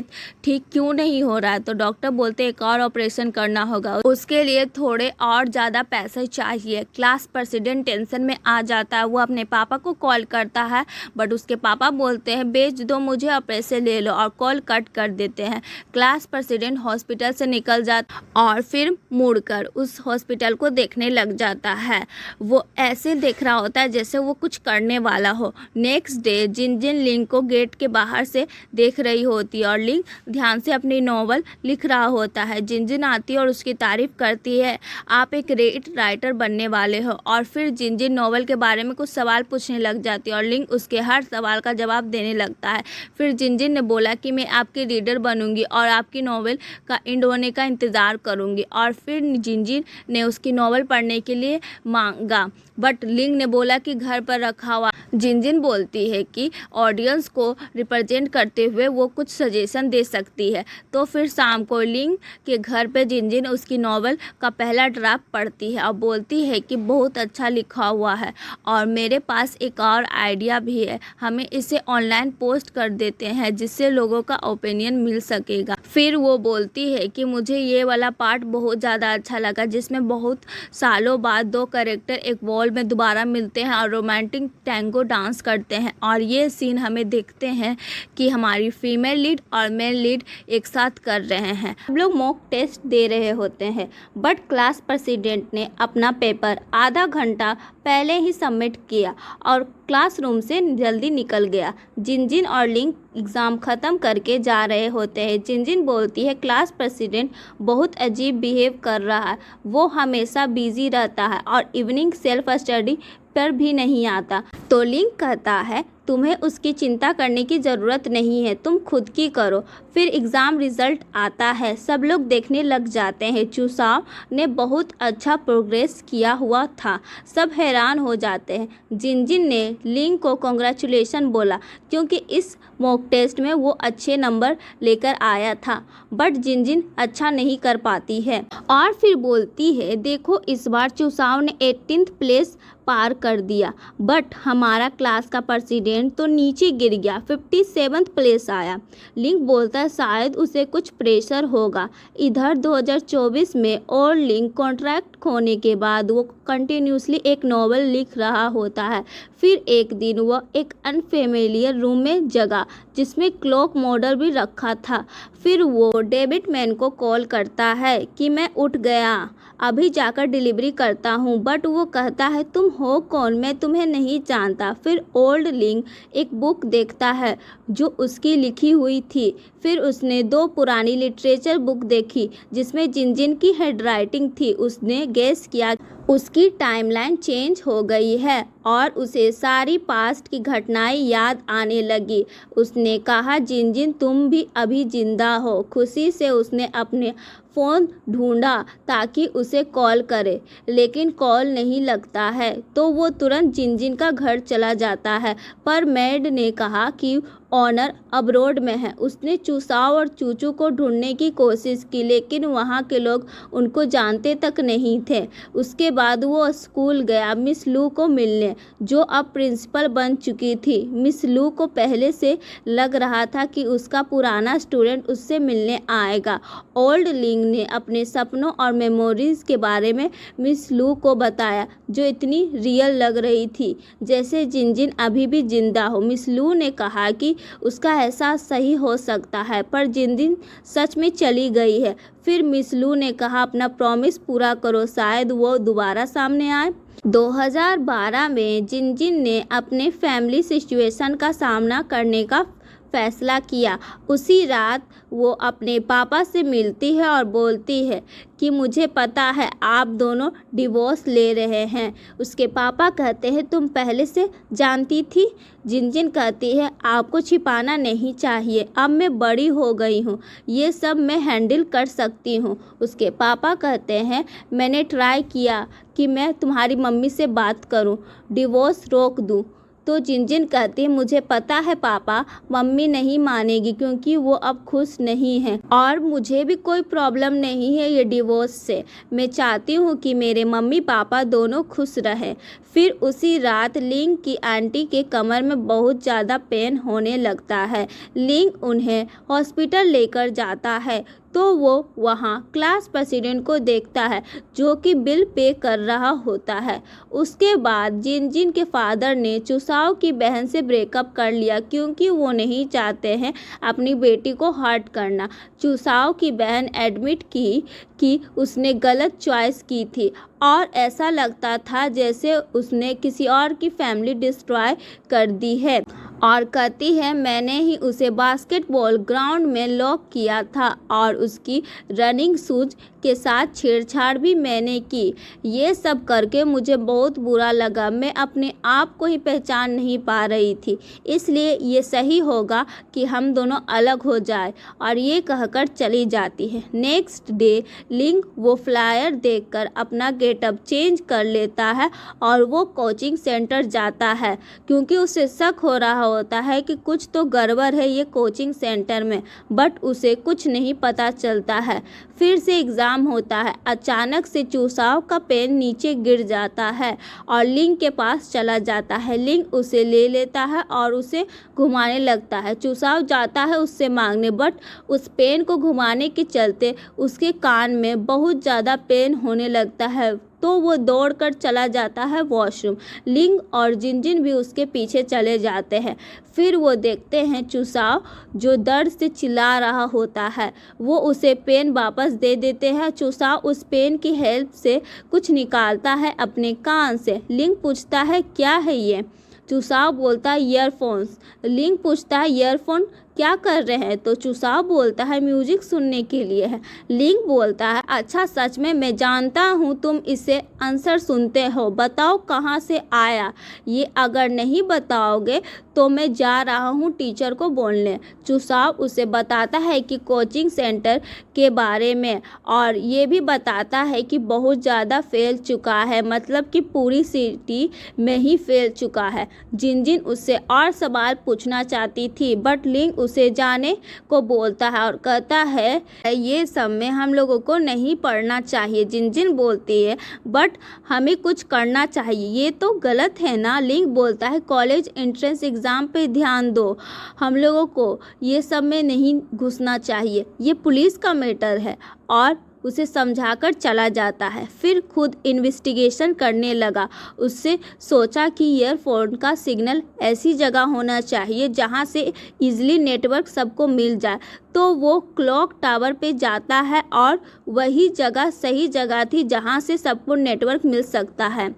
ठीक क्यों नहीं हो रहा है तो डॉक्टर बोलते एक और ऑपरेशन करना होगा, उसके लिए थोड़े और ज़्यादा पैसे चाहिए। क्लास प्रेसिडेंट टेंशन में आ जाता है। वो अपने पापा को कॉल करता है बट उसके पापा बोलते हैं बेच दो मुझे और पैसे ले लो और कॉल कट कर देते हैं। क्लास प्रेसिडेंट हॉस्पिटल से निकल जाता और फिर मुड़कर उस हॉस्पिटल को देखने लग जाता है। वो ऐसे देख रहा होता है जैसे वो कुछ करने वाला हो। नेक्स्ट डे जिनजिन लिंक को गेट के बाहर से देख रही होती है और लिंक ध्यान से अपनी नॉवल लिख रहा होता है। जिनजिन आती है और उसकी तारीफ करती है आप एक ग्रेट राइटर बनने वाले हो। और फिर जिनजिन नॉवल के बारे में कुछ सवाल पूछने लग जाती है और लिंक उसके हर सवाल का जवाब देने लगता है। फिर जिनजिन ने बोला कि मैं आपकी रीडर बनूंगी और आपकी नॉवल का एंड होने का इंतज़ार करूंगी। और फिर जिनजिन ने उसकी नॉवल पढ़ने के लिए मांगा बट लिंक ने बोला कि घर पर रखा हुआ। जिनजिन बोलती है कि ऑडियंस को रिप्रेजेंट करते हुए वो कुछ सजेशन दे सकती है। तो फिर शाम को लिंक के घर पे जिनजिन उसकी नॉवल का पहला ड्राफ्ट पढ़ती है और बोलती है कि बहुत अच्छा लिखा हुआ है और मेरे पास एक और आइडिया भी है, हमें इसे ऑनलाइन पोस्ट कर देते हैं जिससे लोगों का ओपिनियन मिल सकेगा। फिर वो बोलती है कि मुझे ये वाला पार्ट बहुत ज़्यादा अच्छा लगा जिसमें बहुत सालों बाद दो कैरेक्टर एक वॉल में दोबारा मिलते हैं और रोमांटिक टैंगो डांस करते हैं और ये सीन हमें देखते हैं कि हमारी फीमेल लीड और मेल लीड एक साथ कर रहे हैं। हम लोग मॉक टेस्ट दे रहे होते हैं बट क्लास प्रेसिडेंट ने अपना पेपर आधा घंटा पहले ही सबमिट किया और क्लासरूम से जल्दी निकल गया। जिनजिन और लिंक एग्ज़ाम ख़त्म करके जा रहे होते हैं। जिनजिन बोलती है क्लास प्रेसिडेंट बहुत अजीब बिहेव कर रहा है, वो हमेशा बिजी रहता है और इवनिंग सेल्फ स्टडी पर भी नहीं आता। तो लिंक कहता है तुम्हें उसकी चिंता करने की ज़रूरत नहीं है, तुम खुद की करो। फिर एग्ज़ाम रिज़ल्ट आता है, सब लोग देखने लग जाते हैं। चूसाओ ने बहुत अच्छा प्रोग्रेस किया हुआ था, सब हैरान हो जाते हैं। जिनजिन ने लिंक को कॉन्ग्रेचुलेशन बोला क्योंकि इस मॉक टेस्ट में वो अच्छे नंबर लेकर आया था बट जिनजिन अच्छा नहीं कर पाती है और फिर बोलती है देखो इस बार चूसाओ ने 18th प्लेस पार कर दिया, बट हमारा क्लास का प्रेसिडेंट तो नीचे गिर गया, 57th प्लेस आया। लिंक बोलता है शायद उसे कुछ प्रेशर होगा। इधर 2024 में और लिंक कॉन्ट्रैक्ट खोने के बाद वो कंटिन्यूसली एक नॉवल लिख रहा होता है। फिर एक दिन वह एक अनफेमिलियर रूम में जगा जिसमें क्लॉक मॉडल भी रखा था। फिर वो डेविड मैन को कॉल करता है कि मैं उठ गया, अभी जाकर डिलीवरी करता हूँ, बट वो कहता है तुम हो कौन, मैं तुम्हें नहीं जानता। फिर ओल्ड लिंक एक बुक देखता है जो उसकी लिखी हुई थी। फिर उसने 2 पुरानी लिटरेचर बुक देखी जिसमें जिन की हैंडराइटिंग थी। उसने गेस किया उसकी टाइमलाइन चेंज हो गई है और उसे सारी पास्ट की घटनाएं याद आने लगी। उसने कहा जिन तुम भी अभी जिंदा हो। खुशी से उसने अपने फ़ोन ढूंढा ताकि उसे कॉल करे, लेकिन कॉल नहीं लगता है। तो वो तुरंत जिन का घर चला जाता है, पर मैड ने कहा कि ऑनर अब्रोड में है। उसने चूसाओ और चूचू को ढूंढने की कोशिश की, लेकिन वहाँ के लोग उनको जानते तक नहीं थे। उसके बाद वो स्कूल गया मिस लू को मिलने, जो अब प्रिंसिपल बन चुकी थी। मिस लू को पहले से लग रहा था कि उसका पुराना स्टूडेंट उससे मिलने आएगा। ओल्ड लिंग ने अपने सपनों और मेमोरीज के बारे में मिस लू को बताया, जो इतनी रियल लग रही थी जैसे जिन अभी भी जिंदा हो। मिस लू ने कहा कि उसका एहसास सही हो सकता है, पर जिन सच में चली गई है। फिर मिस लू ने कहा अपना प्रॉमिस पूरा करो, शायद वो दोबारा सामने आए। 2012 में जिन ने अपने फैमिली सिचुएशन का सामना करने का फैसला किया। उसी रात वो अपने पापा से मिलती है और बोलती है कि मुझे पता है आप दोनों डिवोर्स ले रहे हैं। उसके पापा कहते हैं तुम पहले से जानती थी। जिन कहती है आपको छिपाना नहीं चाहिए, अब मैं बड़ी हो गई हूँ, ये सब मैं हैंडल कर सकती हूँ। उसके पापा कहते हैं मैंने ट्राई किया कि मैं तुम्हारी मम्मी से बात करूँ, डिवोर्स रोक दूँ। तो जिन कहती है मुझे पता है पापा, मम्मी नहीं मानेगी क्योंकि वो अब खुश नहीं है और मुझे भी कोई प्रॉब्लम नहीं है ये डिवोर्स से। मैं चाहती हूँ कि मेरे मम्मी पापा दोनों खुश रहें। फिर उसी रात लिंग की आंटी के कमर में बहुत ज़्यादा पेन होने लगता है। लिंग उन्हें हॉस्पिटल लेकर जाता है तो वो वहाँ क्लास प्रेसिडेंट को देखता है जो कि बिल पे कर रहा होता है। उसके बाद जिन के फादर ने चुसाओ की बहन से ब्रेकअप कर लिया क्योंकि वो नहीं चाहते हैं अपनी बेटी को हर्ट करना। चुसाओ की बहन एडमिट की कि उसने गलत चॉइस की थी और ऐसा लगता था जैसे उसने किसी और की फैमिली डिस्ट्रॉय कर दी है, और कहती है मैंने ही उसे बास्केटबॉल ग्राउंड में लॉक किया था और उसकी रनिंग शूज के साथ छेड़छाड़ भी मैंने की। ये सब करके मुझे बहुत बुरा लगा, मैं अपने आप को ही पहचान नहीं पा रही थी, इसलिए ये सही होगा कि हम दोनों अलग हो जाए। और ये कहकर चली जाती है। नेक्स्ट डे लिंक वो फ्लायर देखकर अपना गेटअप चेंज कर लेता है और वो कोचिंग सेंटर जाता है क्योंकि उसे शक हो रहा होता है कि कुछ तो गड़बड़ है ये कोचिंग सेंटर में, बट उसे कुछ नहीं पता चलता है। फिर से एग्ज़ाम होता है। अचानक से चूसाओ का पेन नीचे गिर जाता है और लिंक के पास चला जाता है। लिंक उसे ले लेता है और उसे घुमाने लगता है। चूसाओ जाता है उससे मांगने, बट उस पेन को घुमाने के चलते उसके कान में बहुत ज़्यादा पेन होने लगता है, तो वो दौड़कर चला जाता है वॉशरूम। लिंग और जिन भी उसके पीछे चले जाते हैं। फिर वो देखते हैं चुसाओ जो दर्द से चिल्ला रहा होता है। वो उसे पेन वापस दे देते हैं। चुसाओ उस पेन की हेल्प से कुछ निकालता है अपने कान से। लिंग पूछता है क्या है ये? चुसाओ बोलता है ईयरफोन्स। लिंग पूछता है ईयरफोन क्या कर रहे हैं? तो चुसाओ बोलता है म्यूजिक सुनने के लिए है। लिंग बोलता है अच्छा, सच में मैं जानता हूँ तुम इसे आंसर सुनते हो, बताओ कहाँ से आया ये? अगर नहीं बताओगे तो मैं जा रहा हूँ टीचर को बोलने। चुसाओ उसे बताता है कि कोचिंग सेंटर के बारे में और ये भी बताता है कि बहुत ज़्यादा फैल चुका है, मतलब कि पूरी सिटी में ही फैल चुका है। जिन उससे और सवाल पूछना चाहती थी, बट लिंग उसे जाने को बोलता है और कहता है ये सब में हम लोगों को नहीं पढ़ना चाहिए। जिनजिन बोलती है बट हमें कुछ करना चाहिए, ये तो गलत है ना। लिंग बोलता है कॉलेज एंट्रेंस एग्ज़ाम पे ध्यान दो, हम लोगों को ये सब में नहीं घुसना चाहिए, ये पुलिस का मैटर है। और उसे समझाकर चला जाता है। फिर खुद इन्वेस्टिगेशन करने लगा। उससे सोचा कि ईयरफोन का सिग्नल ऐसी जगह होना चाहिए जहां से इजीली नेटवर्क सबको मिल जाए। तो वो क्लॉक टावर पे जाता है और वही जगह सही जगह थी जहां से सबको नेटवर्क मिल सकता है।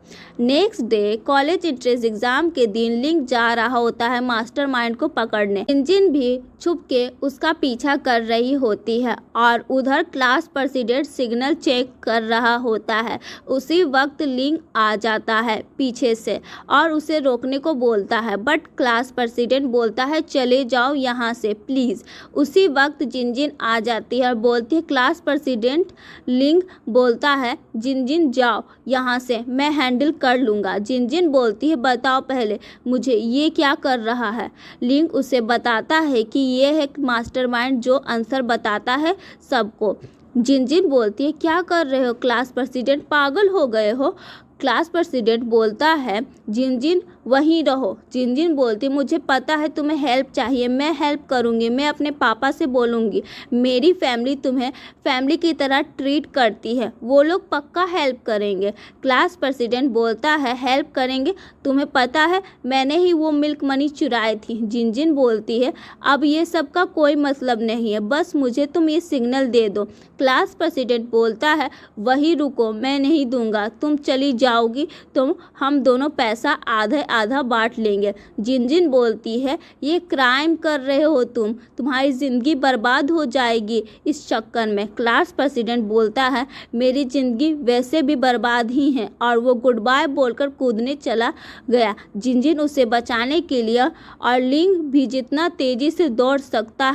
Next day college entrance exam के दिन लिंग जा रहा होता है मास्टरमाइंड को पकड़ने। जिनजिन भी छुप के उसका पीछा कर रही होती है और उधर क्लास प्रेसिडेंट सिग्नल चेक कर रहा होता है। उसी वक्त लिंग आ जाता है पीछे से और उसे रोकने को बोलता है, बट क्लास प्रेसिडेंट बोलता है चले जाओ यहाँ से प्लीज़। उसी वक्त जिनजिन आ जाती है और बोलती है क्लास प्रेसिडेंट। लिंग बोलता है जिनजिन जाओ यहाँ से, मैं हैंडल कर लूँगा। जिनजिन बोलती है बताओ पहले मुझे ये क्या कर रहा है। लिंग उसे बताता है कि ये है मास्टरमाइंड जो आंसर बताता है सबको। जिनजिन बोलती है क्या कर रहे हो क्लास प्रेसिडेंट, पागल हो गए हो। क्लास प्रेसिडेंट बोलता है जिनजिन वहीं रहो। जिनजिन बोलती मुझे पता है तुम्हें हेल्प चाहिए, मैं हेल्प करूँगी, मैं अपने पापा से बोलूँगी, मेरी फैमिली तुम्हें फैमिली की तरह ट्रीट करती है, वो लोग पक्का हेल्प करेंगे। क्लास प्रेसिडेंट बोलता है हेल्प करेंगे, तुम्हें पता है मैंने ही वो मिल्क मनी चुराई थी। जिनजिन बोलती है अब ये सब का कोई मतलब नहीं है, बस मुझे तुम ये सिग्नल दे दो। क्लास प्रेसिडेंट बोलता है वही रुको, मैं नहीं दूंगा, तुम चली जाओगी तो हम दोनों पैसा आधा आधा बांट लेंगे। जिनजिन बोलती है ये क्राइम कर रहे हो तुम, तुम्हारी ज़िंदगी बर्बाद हो जाएगी इस चक्कर में। क्लास प्रेसिडेंट बोलता है मेरी ज़िंदगी वैसे भी बर्बाद ही है और वो गुड बाय बोलकर कूदने चला गया। जिनजिन उसे बचाने के लिए और लिंग भी जितना तेज़ी से दौड़ सकता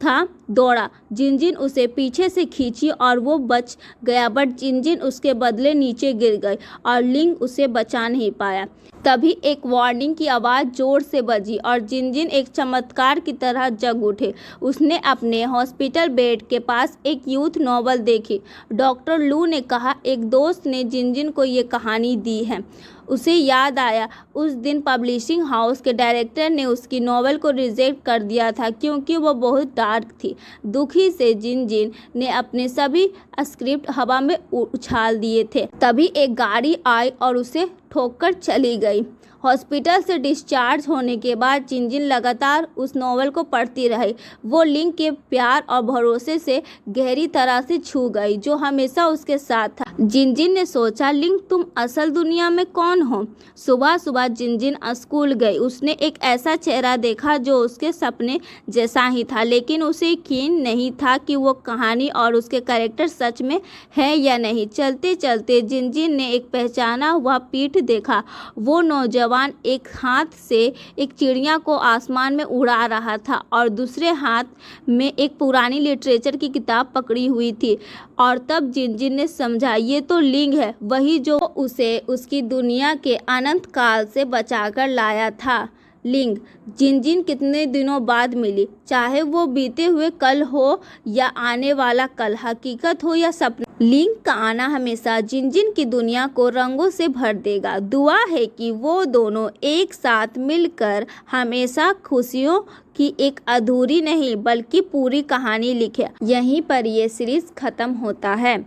था दौड़ा। जिनजिन उसे पीछे से खींची और वो बच गया, बट जिनजिन उसके बदले नीचे गिर गई और लिंग उसे बचा नहीं पाया। तभी एक वार्निंग की आवाज़ ज़ोर से बजी और जिनजिन एक चमत्कार की तरह जग उठे। उसने अपने हॉस्पिटल बेड के पास एक यूथ नॉवल देखी। डॉक्टर लू ने कहा एक दोस्त ने जिनजिन को ये कहानी दी है। उसे याद आया उस दिन पब्लिशिंग हाउस के डायरेक्टर ने उसकी नॉवल को रिजेक्ट कर दिया था क्योंकि वो बहुत डार्क थी। दुखी से जिनजिन ने अपने सभी स्क्रिप्ट हवा में उछाल दिए थे। तभी एक गाड़ी आई और उसे ठोककर चली गई। हॉस्पिटल से डिस्चार्ज होने के बाद जिनजिन लगातार उस नॉवल को पढ़ती रही। वो लिंग के प्यार और भरोसे से गहरी तरह से छू गई जो हमेशा उसके साथ था। जिनजिन ने सोचा लिंग तुम असल दुनिया में कौन हो। सुबह सुबह जिनजिन स्कूल गई। उसने एक ऐसा चेहरा देखा जो उसके सपने जैसा ही था, लेकिन उसे यकीन नहीं था कि वो कहानी और उसके कैरेक्टर सच में है या नहीं। चलते चलते जिनजिन ने एक पहचाना हुआ पीठ देखा। वो नौजवान एक हाथ से एक चिड़िया को आसमान में उड़ा रहा था और दूसरे हाथ में एक पुरानी लिटरेचर की किताब पकड़ी हुई थी। और तब जिनजिन ने समझा ये तो लिंग है, वही जो उसे उसकी दुनिया के अनंत काल से बचाकर लाया था। लिंग जिनजिन कितने दिनों बाद मिली, चाहे वो बीते हुए कल हो या आने वाला कल, हकीकत हो या सपना। लिंग का आना हमेशा जिनजिन की दुनिया को रंगों से भर देगा। दुआ है कि वो दोनों एक साथ मिलकर हमेशा खुशियों की एक अधूरी नहीं बल्कि पूरी कहानी लिखे। यहीं पर ये सीरीज़ ख़त्म होता है।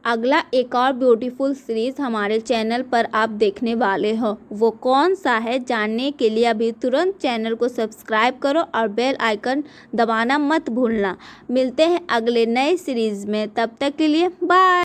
अगला एक और ब्यूटीफुल सीरीज़ हमारे चैनल पर आप देखने वाले हो, वो कौन सा है जानने के लिए अभी तुरंत चैनल को सब्सक्राइब करो और बेल आइकन दबाना मत भूलना। मिलते हैं अगले नए सीरीज़ में, तब तक के लिए बाय।